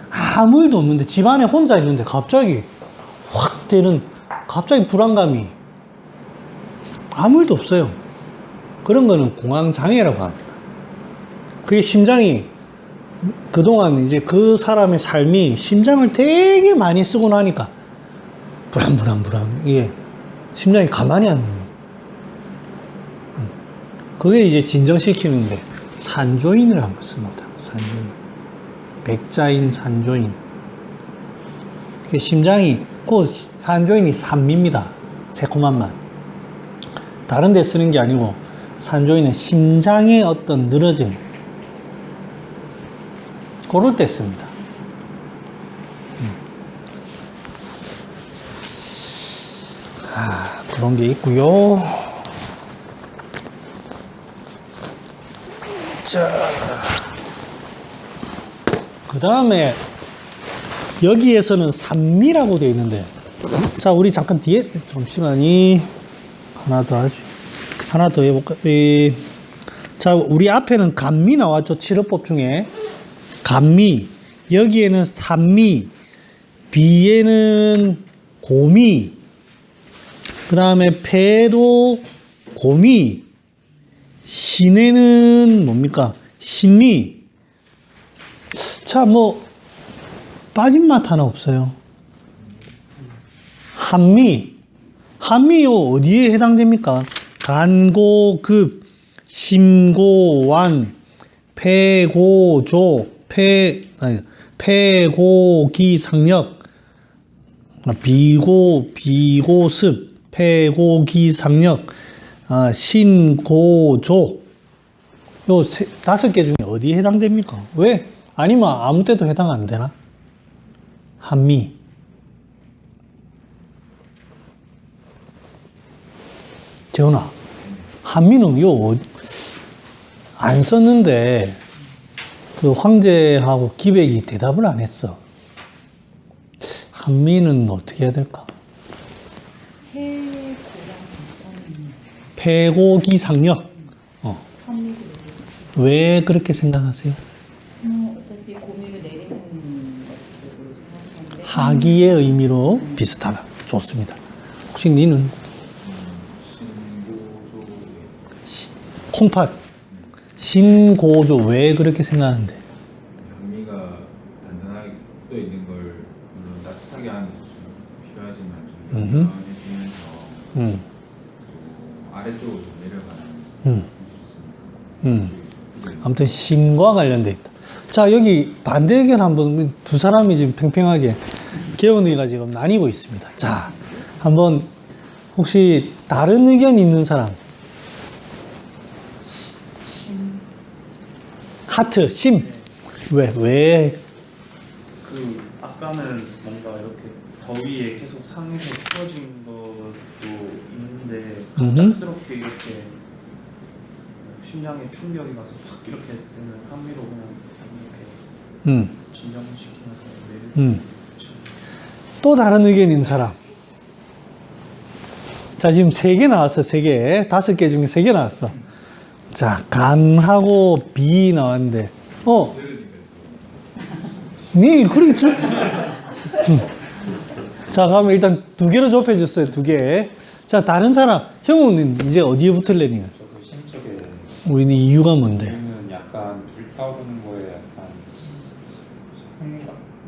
아무 일도 없는데 집안에 혼자 있는데 갑자기 확 되는, 갑자기 불안감이, 아무 일도 없어요. 그런 거는 공황장애라고 합니다. 그게 심장이 그동안 이제 그 사람의 삶이 심장을 되게 많이 쓰고 나니까 불안. 이게 심장이 가만히 안. 그게 이제 진정시키는데 산조인이라고 씁니다. 산조인. 백자인 산조인. 심장이, 그 산조인이 산미입니다. 새콤한 맛. 다른 데 쓰는 게 아니고, 산조인은 심장의 어떤 늘어짐, 그럴 때 씁니다. 그런 게 있고요. 자, 그 다음에 여기에서는 산미라고 되어 있는데, 자, 우리 잠깐 뒤에 좀 시간이 하나 더 해볼까? 자, 우리 앞에는 감미 나왔죠. 치료법 중에. 감미, 여기에는 산미, 비에는 고미, 그 다음에 폐도 고미, 신에는 뭡니까? 신미. 자, 뭐 빠진 맛 하나 없어요. 한미, 한미요 어디에 해당됩니까? 간고급, 심고완, 폐고조, 폐고기상력, 비고습, 폐고기상력, 신고조. 요 5개 중에 어디에 해당됩니까? 왜? 아니면 아무 때도 해당 안 되나? 한미. 재훈아, 한미는 안 썼는데, 그 황제하고 기백이 대답을 안 했어. 한미는 어떻게 해야 될까? 폐고기상력. 왜 그렇게 생각하세요? 어차피 고미를 내리는 쪽으로 생각하는데. 하기의 의미로 비슷하다. 좋습니다. 혹시 니는? 콩팥. 신고조. 왜 그렇게 생각하는데? 감미가 단단하게 또 있는 걸 물론 따뜻하게 하는 것도 필요하지만 좀 연해지면서 아래쪽으로 좀 내려가는 있습니다. 아무튼 신과 관련돼 있다. 자, 여기 반대 의견 한번, 두 사람이 지금 팽팽하게 개원의가 지금 나뉘고 있습니다. 자, 한번 혹시 다른 의견 있는 사람? 심. 하트, 심. 왜? 그 그 아까는 뭔가 이렇게 더위에 계속 상에서 풀어진 것도 있는데 갑작스럽게 이렇게 심장에 충격이 가서 확 이렇게 했을 때는 한미로 그냥 이렇게 진정시키면서 내릴 또 다른 의견 있는 사람. 자, 지금 3개 나왔어, 3개. 5개 중에 3개 나왔어. 자, 간하고 비 나왔는데, 니, 그렇게 자, 그러면 일단 2개로 좁혀줬어요, 2개. 자, 다른 사람. 형은 이제 어디에 붙을래니? 저도 심적에 우리는 이유가 뭔데? 우리는 약간 불타오르는 거에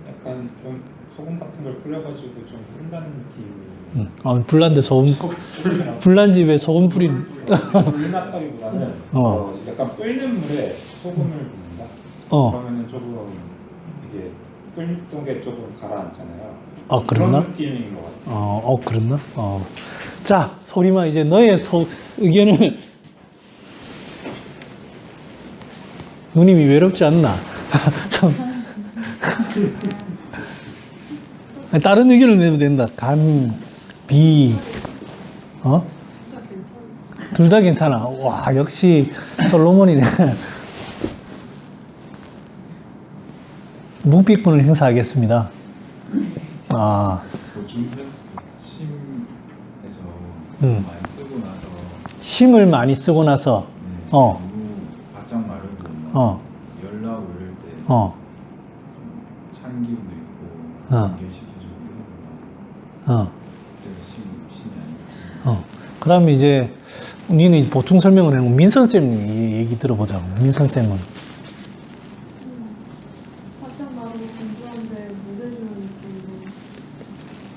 약간 좀 소금 같은 걸 뿌려가지고 좀 끓는다는 느낌이. 불난데 소금, 불난 집에 소금 뿌린. 불났다기보다는 약간 끓는 물에 소금을 붓는다. 그러면은 조금 이게 끓던 게 조금 가라앉잖아요. 그랬나? 그런 느낌인 것 같아요. 그랬나? 자, 소리만 이제 너의 의견을. 누님이 외롭지 않나? 참. 아니, 다른 의견을 내도 된다. 간, 비, 둘 다 괜찮아. 와, 역시 솔로몬이네. 묵비권을 행사하겠습니다. 심에서 음. 많이 쓰고 나서 심을 많이 쓰고 나서, 너무 바짝 마르고 열 나고 이럴 때 찬 기운도 있고 연결시켜주고 이런 거. 그래서 심이 아니고. 그러면 이제 니는 보충 설명을 해놓고 민선쌤 얘기 들어보자고. 민선쌤은. 바짝 마르고 공부하는데 못 해주는 느낌으로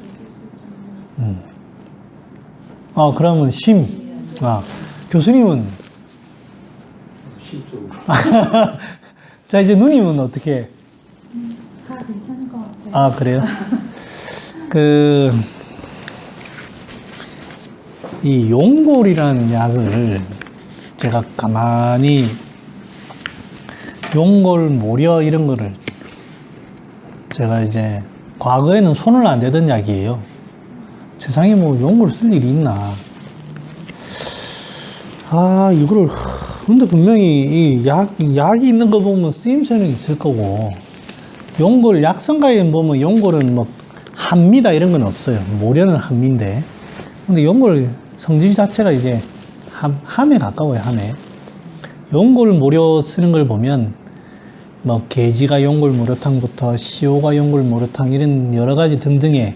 있을 수 있잖아요. 그러면 심. 교수님은? 심 쪽으로. 자, 이제 누님은 어떻게? 다 괜찮을 것 같아요. 그래요? 이 용골이라는 약을 제가 가만히 용골, 모려 이런 거를 제가 이제 과거에는 손을 안 대던 약이에요. 세상에 뭐 용골 쓸 일이 있나. 이거를, 근데 분명히 이 약이 있는 거 보면 쓰임새는 있을 거고, 용골, 약성가에 보면 용골은 뭐 한미다 이런 건 없어요. 모려는 한미인데. 근데 용골 성질 자체가 이제 함에 가까워요, 함에. 용골 모려 쓰는 걸 보면 뭐 게지가 용골 모려탕부터 시오가 용골 모려탕 이런 여러 가지 등등의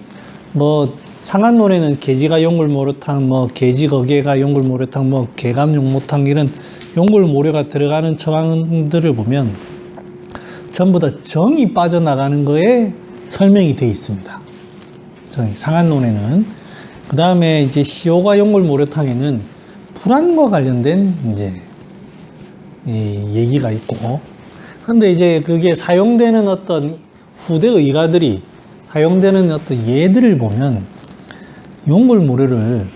뭐 상한론에는 게지가 용골 모려탕, 뭐 게지 거게가 용골 모려탕, 뭐 개감 용모탕 이런 용골 모려가 들어가는 처방들을 보면 전부 다 정이 빠져나가는 거에 설명이 되어 있습니다. 상한론에는. 그 다음에 이제 시오가 용골 모려탕에는 불안과 관련된 이제 얘기가 있고, 근데 이제 그게 사용되는 어떤 후대 의가들이 사용되는 어떤 예들을 보면 용골 모려를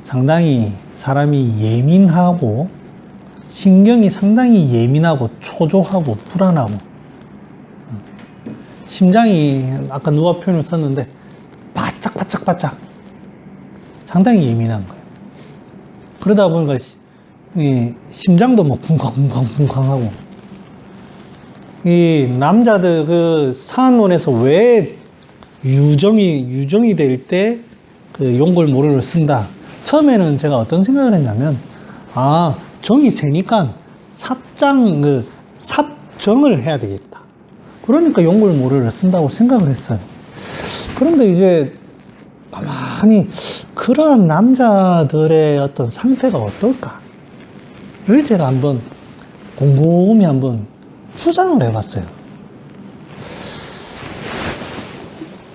상당히 사람이 예민하고 신경이 상당히 예민하고 초조하고 불안하고 심장이 아까 누가 표현을 썼는데 바짝바짝바짝 상당히 예민한 거예요. 그러다 보니까 심장도 뭐 쿵쾅쿵쾅쿵쾅하고 이 남자들 그 상한론에서 왜 유정이 될 때 그 용골 모려를 쓴다. 처음에는 제가 어떤 생각을 했냐면 정이 세니까 삽정을 해야 되겠다. 그러니까 용골 모려를 쓴다고 생각을 했어요. 그런데 이제 가만히 그러한 남자들의 어떤 상태가 어떨까를 제가 한번 곰곰이 한번 추상을 해봤어요.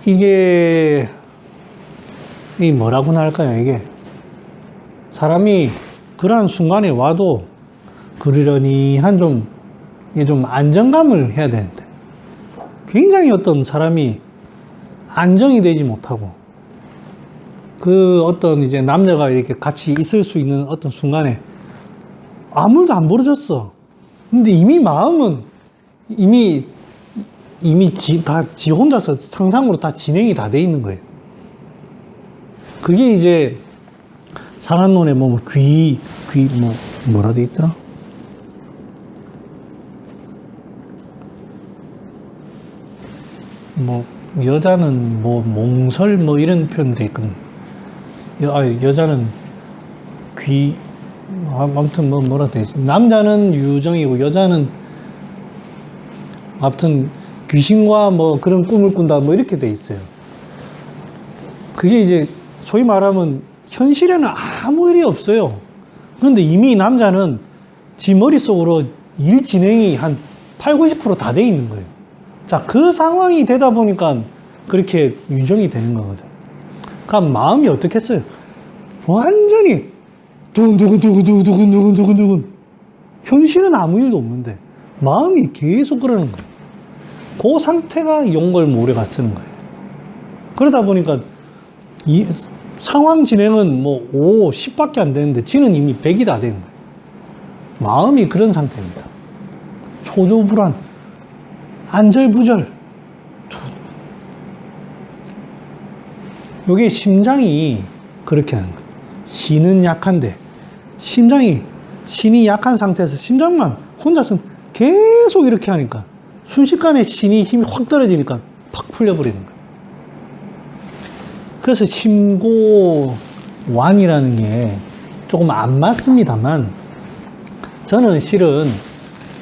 이게 뭐라고나 할까요? 이게 사람이 그러한 순간에 와도 그러려니한 좀 안정감을 해야 되는데 굉장히 어떤 사람이 안정이 되지 못하고 그 어떤 이제 남자가 이렇게 같이 있을 수 있는 어떤 순간에 아무 일도 안 벌어졌어. 근데 이미 마음은 이미 이미 지 혼자서 상상으로 다 진행이 다 돼 있는 거예요. 그게 이제 상한론에 뭐라 돼 있더라? 뭐 여자는 뭐 몽설 뭐 이런 표현 돼 있거든. 여자는 아무튼 뭐라 돼 있어. 남자는 유정이고 여자는 아무튼 귀신과 뭐 그런 꿈을 꾼다 뭐 이렇게 돼 있어요. 그게 이제 소위 말하면 현실에는 아무 일이 없어요. 그런데 이미 남자는 지 머릿속으로 일 진행이 한 8, 90% 다 돼 있는 거예요. 자, 그 상황이 되다 보니까 그렇게 유정이 되는 거거든. 그럼 마음이 어떻겠어요? 완전히 두근두근 현실은 아무 일도 없는데 마음이 계속 그러는 거예요. 그 상태가 용골모래가 쓰는 거예요. 그러다 보니까 이 상황 진행은 뭐 5, 10밖에 안 되는데 지는 이미 100이 다 되는 거예요. 마음이 그런 상태입니다. 초조불안, 안절부절. 요게 심장이 그렇게 하는 거예요. 신은 약한데 신이 약한 상태에서 심장만 혼자서 계속 이렇게 하니까 순식간에 신이 힘이 확 떨어지니까 팍 풀려버리는 거예요. 그래서 심고완이라는 게 조금 안 맞습니다만 저는 실은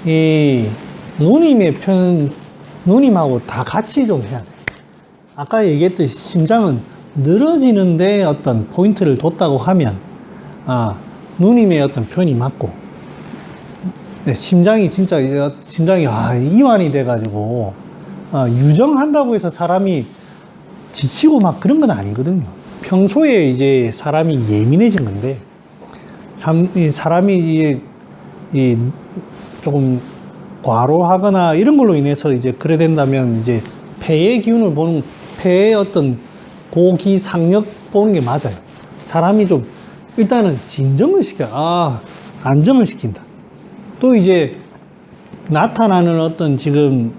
이 누님하고 다 같이 좀 해야 돼요. 아까 얘기했듯이 심장은 늘어지는데 어떤 포인트를 뒀다고 하면 누님의 어떤 표현이 맞고 네, 심장이 이완이 돼가지고 유정한다고 해서 사람이 지치고 막 그런 건 아니거든요. 평소에 이제 사람이 예민해진 건데 사람이 조금 과로하거나 이런 걸로 인해서 이제 그래 된다면 이제 폐의 기운을 보는 폐의 어떤 고기상력 보는 게 맞아요. 사람이 좀 일단은 진정을 안정을 시킨다. 또 이제 나타나는 어떤 지금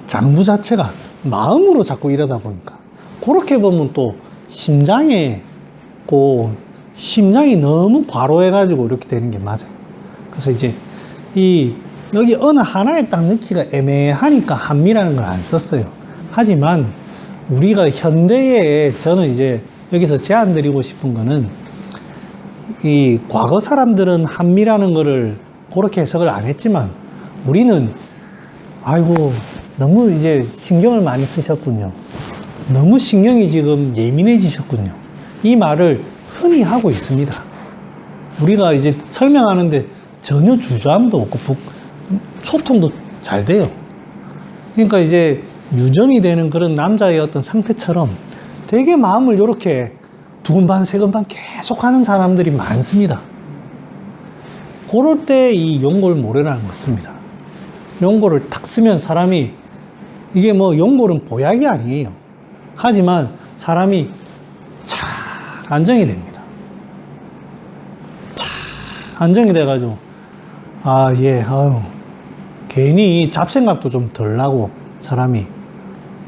장부 자체가 마음으로 자꾸 이러다 보니까 그렇게 보면 또 심장이 너무 과로해가지고 이렇게 되는 게 맞아요. 그래서 이제 여기 어느 하나에 딱 넣기가 애매하니까 한미라는 걸 안 썼어요. 하지만 우리가 현대에 저는 이제 여기서 제안 드리고 싶은 거는 이 과거 사람들은 한미라는 거를 그렇게 해석을 안 했지만 우리는 너무 이제 신경을 많이 쓰셨군요. 너무 신경이 지금 예민해지셨군요. 이 말을 흔히 하고 있습니다. 우리가 이제 설명하는데 전혀 주저함도 없고 소통도 잘 돼요. 그러니까 이제 유정이 되는 그런 남자의 어떤 상태처럼 되게 마음을 이렇게 2건 반, 3건 반 계속 하는 사람들이 많습니다. 그럴 때 이 용골모래라는 걸 씁니다. 용골을 탁 쓰면 사람이 이게 뭐 용골은 보약이 아니에요. 하지만 사람이 착 안정이 됩니다. 착 안정이 돼가지고 괜히 잡생각도 좀 덜 나고 사람이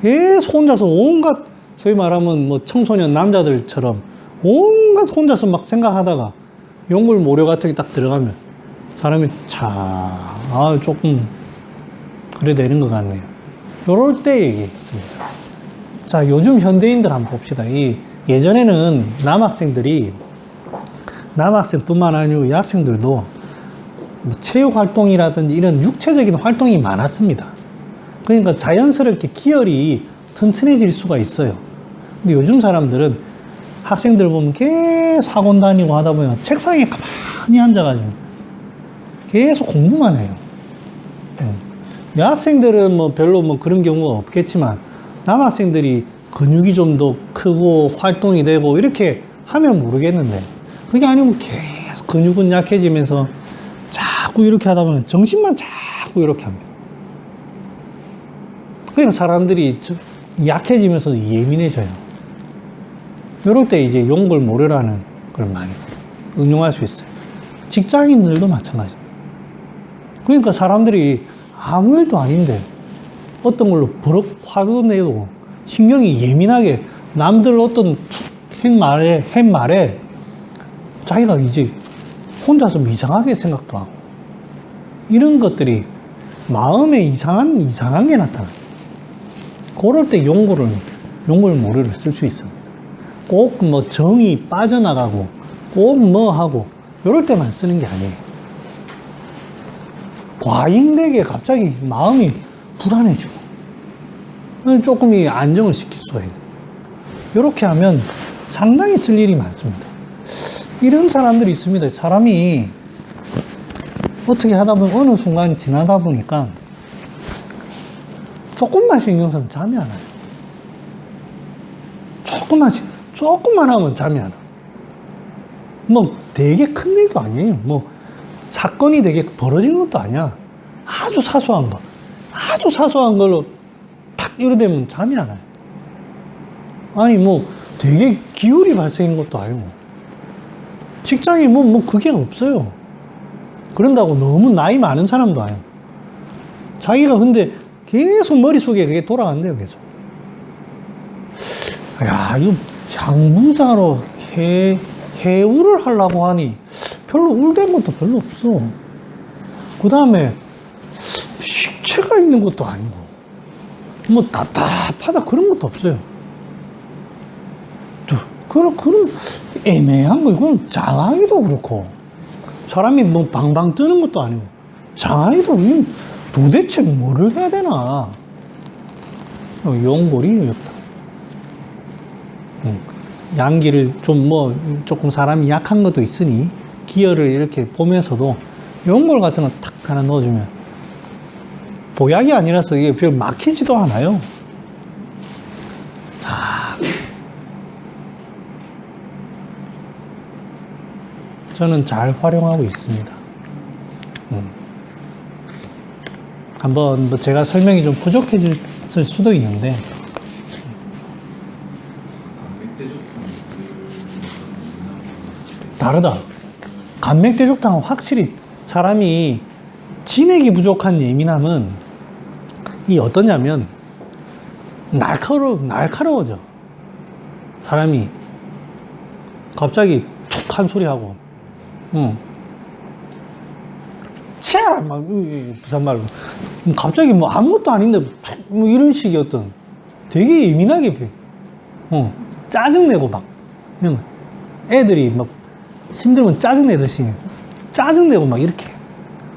계속 혼자서 온갖 소위 말하면 뭐 청소년 남자들처럼 온갖 혼자서 막 생각하다가 용골모래 같은 게 딱 들어가면 사람이 조금 그래 되는 것 같네요. 요럴 때 얘기했습니다. 자, 요즘 현대인들 한번 봅시다. 예전에는 남학생뿐만 아니고 여학생들도 뭐 체육 활동이라든지 이런 육체적인 활동이 많았습니다. 그러니까 자연스럽게 기혈이 튼튼해질 수가 있어요. 근데 요즘 사람들은 학생들 보면 계속 학원 다니고 하다 보면 책상에 가만히 앉아가지고 계속 공부만 해요. 여학생들은 뭐 별로 뭐 그런 경우가 없겠지만 남학생들이 근육이 좀 더 크고 활동이 되고 이렇게 하면 모르겠는데 그게 아니면 계속 근육은 약해지면서 자꾸 이렇게 하다 보면 정신만 자꾸 이렇게 합니다. 그러니까 사람들이 약해지면서 예민해져요. 이럴 때 이제 용골모래라는 걸 많이 응용할 수 있어요. 직장인들도 마찬가지입니다. 그러니까 사람들이 아무 일도 아닌데 어떤 걸로 버럭 화도 내고 신경이 예민하게 남들 어떤 한 말에 자기가 이제 혼자서 이상하게 생각도 하고 이런 것들이 마음에 이상한 게 나타나요. 그럴 때 용골 모래를 쓸 수 있습니다. 꼭 뭐 정이 빠져나가고 꼭 뭐 하고 이럴 때만 쓰는 게 아니에요. 과잉되게 갑자기 마음이 불안해지고 조금 안정을 시킬 수가 있는. 이렇게 하면 상당히 쓸 일이 많습니다. 이런 사람들이 있습니다. 사람이 어떻게 하다 보면 어느 순간 지나다 보니까 조금만 신경 쓰면 잠이 안 와요. 조금만 하면 잠이 안 와. 뭐 되게 큰 일도 아니에요. 뭐 사건이 되게 벌어지는 것도 아니야. 아주 사소한 걸로 탁 이러되면 잠이 안 와요. 아니 뭐 되게 기울이 발생한 것도 아니고 직장에 뭐 그게 없어요. 그런다고 너무 나이 많은 사람도 아니고 자기가 근데 계속 머릿속에 그게 돌아간대요. 계속. 야, 이거 향부자로 해우를 하려고 하니 별로 울된 것도 별로 없어. 그 다음에 식체가 있는 것도 아니고 뭐 답답하다 그런 것도 없어요. 그런 애매한 거, 이건 장하기도 그렇고 사람이 뭐 방방 뜨는 것도 아니고 장하기도 도대체 뭐를 해야 되나. 용골이 없다. 양기를 조금 사람이 약한 것도 있으니 기혈을 이렇게 보면서도 용골 같은 거 탁 하나 넣어주면 보약이 아니라서 이게 별 막히지도 않아요. 싹. 저는 잘 활용하고 있습니다. 한번 제가 설명이 좀 부족해질 수도 있는데 다르다. 간맥대족탕은 확실히 사람이 진액이 부족한 예민함은 이 어떠냐면 날카로워져. 사람이 갑자기 툭 한 소리 하고 치아라 막 부산말로 갑자기 뭐 아무것도 아닌데 뭐 이런 식의 어떤 되게 예민하게 짜증내고 막 이런 거. 애들이 막 힘들면 짜증내듯이 짜증내고 막 이렇게.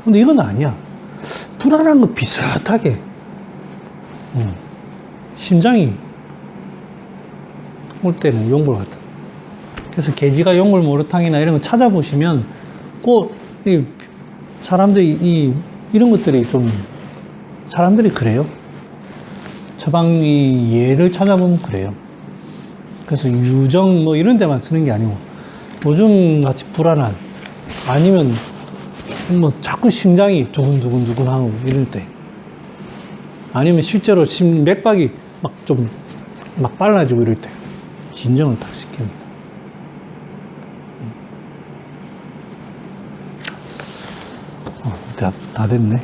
근데 이건 아니야. 불안한 거 비슷하게 심장이 올 때는 용골 같아. 그래서 개지가 용골 모래탕이나 이런 거 찾아보시면 꼭 사람들이 이런 것들이 좀 사람들이 그래요. 처방 예를 찾아보면 그래요. 그래서 유정 뭐 이런 데만 쓰는 게 아니고 요즘 같이 불안한 아니면 뭐 자꾸 심장이 두근두근 하고 이럴 때 아니면 실제로 맥박이 막 빨라지고 이럴 때 진정을 딱 시킵니다. 다 됐네.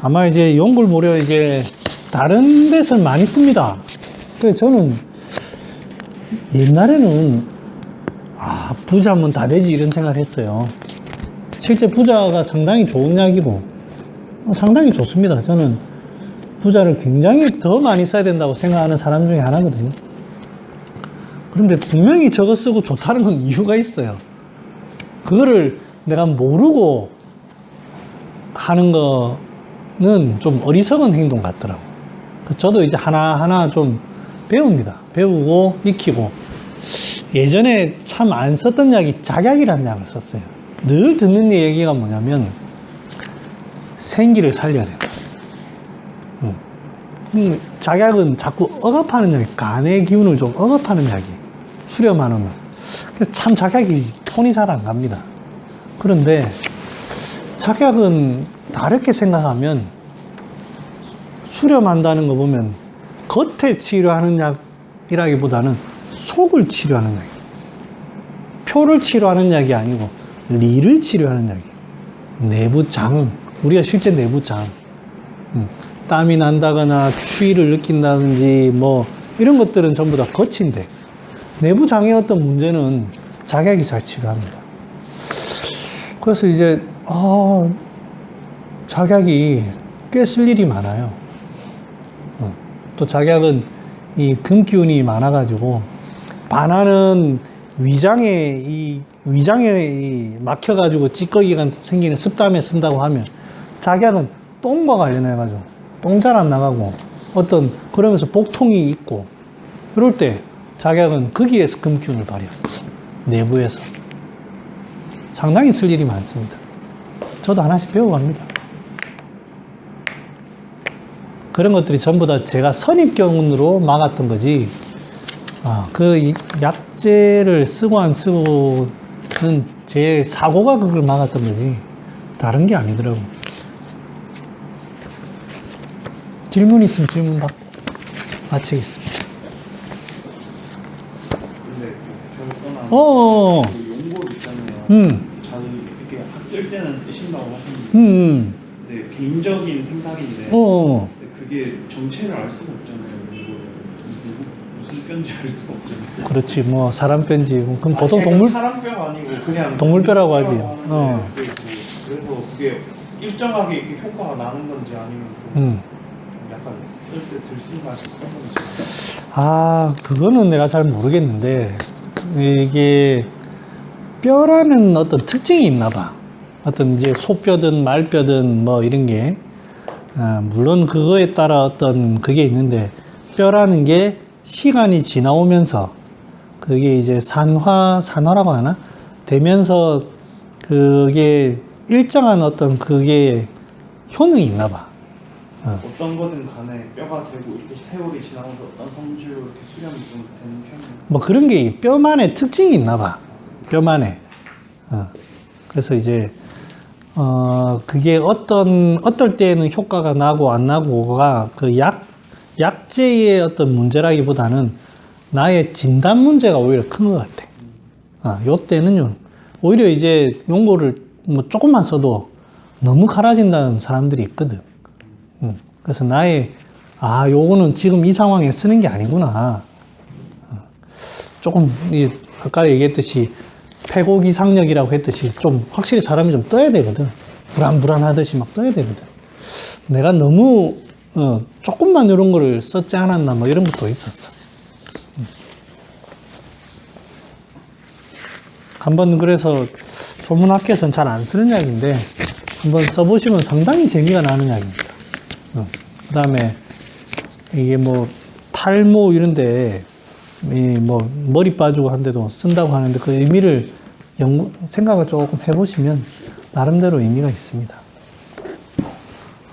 아마 이제 용골모래 이제 다른 데서 많이 씁니다. 그래서 저는 옛날에는 부자면 다 되지 이런 생각을 했어요. 실제 부자가 상당히 좋은 약이고 상당히 좋습니다. 저는 부자를 굉장히 더 많이 써야 된다고 생각하는 사람 중에 하나거든요. 그런데 분명히 저거 쓰고 좋다는 건 이유가 있어요. 그거를 내가 모르고 하는 거는 좀 어리석은 행동 같더라고. 저도 이제 하나하나 좀 배웁니다. 배우고 익히고. 예전에 참 안 썼던 약이 작약이라는 약을 썼어요. 늘 듣는 얘기가 뭐냐면 생기를 살려야 된다. 작약은 자꾸 억압하는 약이, 간의 기운을 좀 억압하는 약이 수렴하는 거. 그래서 참 작약이 톤이 잘 안 갑니다. 그런데 작약은 다르게 생각하면 수렴한다는 거 보면 겉에 치료하는 약이라기보다는 속을 치료하는 약이에요. 표를 치료하는 약이 아니고 리를 치료하는 약이에요. 내부 장, 우리가 실제 내부장. 땀이 난다거나 추위를 느낀다든지 뭐 이런 것들은 전부 다 거치인데 내부장의 어떤 문제는 작약이 잘 치료합니다. 그래서 이제 작약이 꽤 쓸 일이 많아요. 또 작약은 이 금기운이 많아가지고 반하는 위장에 막혀가지고 찌꺼기가 생기는 습담에 쓴다고 하면 작약은 똥과 관련해가지고 똥 잘 안 나가고 그러면서 복통이 있고 그럴 때 작약은 거기에서 금기운을 발휘합니다. 내부에서 상당히 쓸 일이 많습니다. 저도 하나씩 배워갑니다. 그런 것들이 전부 다 제가 선입견으로 막았던 거지, 그 약재를 쓰고 안 쓰고는 제 사고가 그걸 막았던 거지, 다른 게 아니더라고. 질문 있으면 질문 받고 마치겠습니다. 근데 별 떠나 그 용고를 있잖아요. 잘 이렇게 쓸 때는 쓰신다고 하셨는데 근데 개인적인 생각인데 근데 그게 정체를 알 수가 없잖아요. 용고를 무슨 뼈인지 알 수가 없잖아요. 그렇지, 뭐 사람 뼈인지 그럼 보통 사람뼈가 아니고 그냥 동물뼈라고 하지. 그래서 그게 일정하게 이렇게 효과가 나는 건지 아니면 좀 약간 쓸 때 들쑥날쑥 그런 건지. 그거는 내가 잘 모르겠는데 이게 뼈라는 어떤 특징이 있나 봐. 어떤 이제 소뼈든 말뼈든 뭐 이런 게 물론 그거에 따라 어떤 그게 있는데 뼈라는 게 시간이 지나오면서 그게 이제 산화라고 하나? 되면서 그게 일정한 어떤 그게 효능이 있나 봐. 어떤 거든 간에 뼈가 되고 이렇게 세월이 지나면서 어떤 성질로 이렇게 수렴이 좀 되는 편이에요. 뭐 그런 게 뼈만의 특징이 있나 봐. 뼈만의. 그래서 이제 그게 어떨 때는 효과가 나고 안 나고가 그 약재의 어떤 문제라기보다는 나의 진단 문제가 오히려 큰 것 같아. 요 때는요, 오히려 이제 용고를 뭐 조금만 써도 너무 갈아진다는 사람들이 있거든. 그래서 요거는 지금 이 상황에 쓰는 게 아니구나. 조금, 아까 얘기했듯이 폐고기상력이라고 했듯이 좀 확실히 사람이 좀 떠야 되거든. 불안하듯이 막 떠야 되거든. 내가 너무 조금만 이런 거를 썼지 않았나 뭐 이런 것도 있었어. 한번 그래서 소문학회에서는 잘 안 쓰는 약인데 한번 써보시면 상당히 재미가 나는 약입니다. 그 다음에 이게 뭐 탈모 이런데 뭐 머리 빠지고 한데도 쓴다고 하는데 그 의미를 생각을 조금 해보시면 나름대로 의미가 있습니다.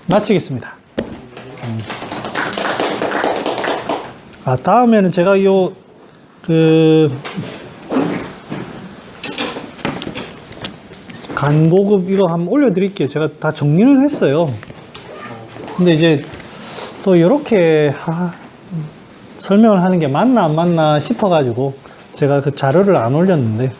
마치겠습니다. 다음에는 제가 간고급 이거 한번 올려드릴게요. 제가 다 정리를 했어요. 근데 이제 또 이렇게 설명을 하는 게 맞나 안 맞나 싶어가지고 제가 그 자료를 안 올렸는데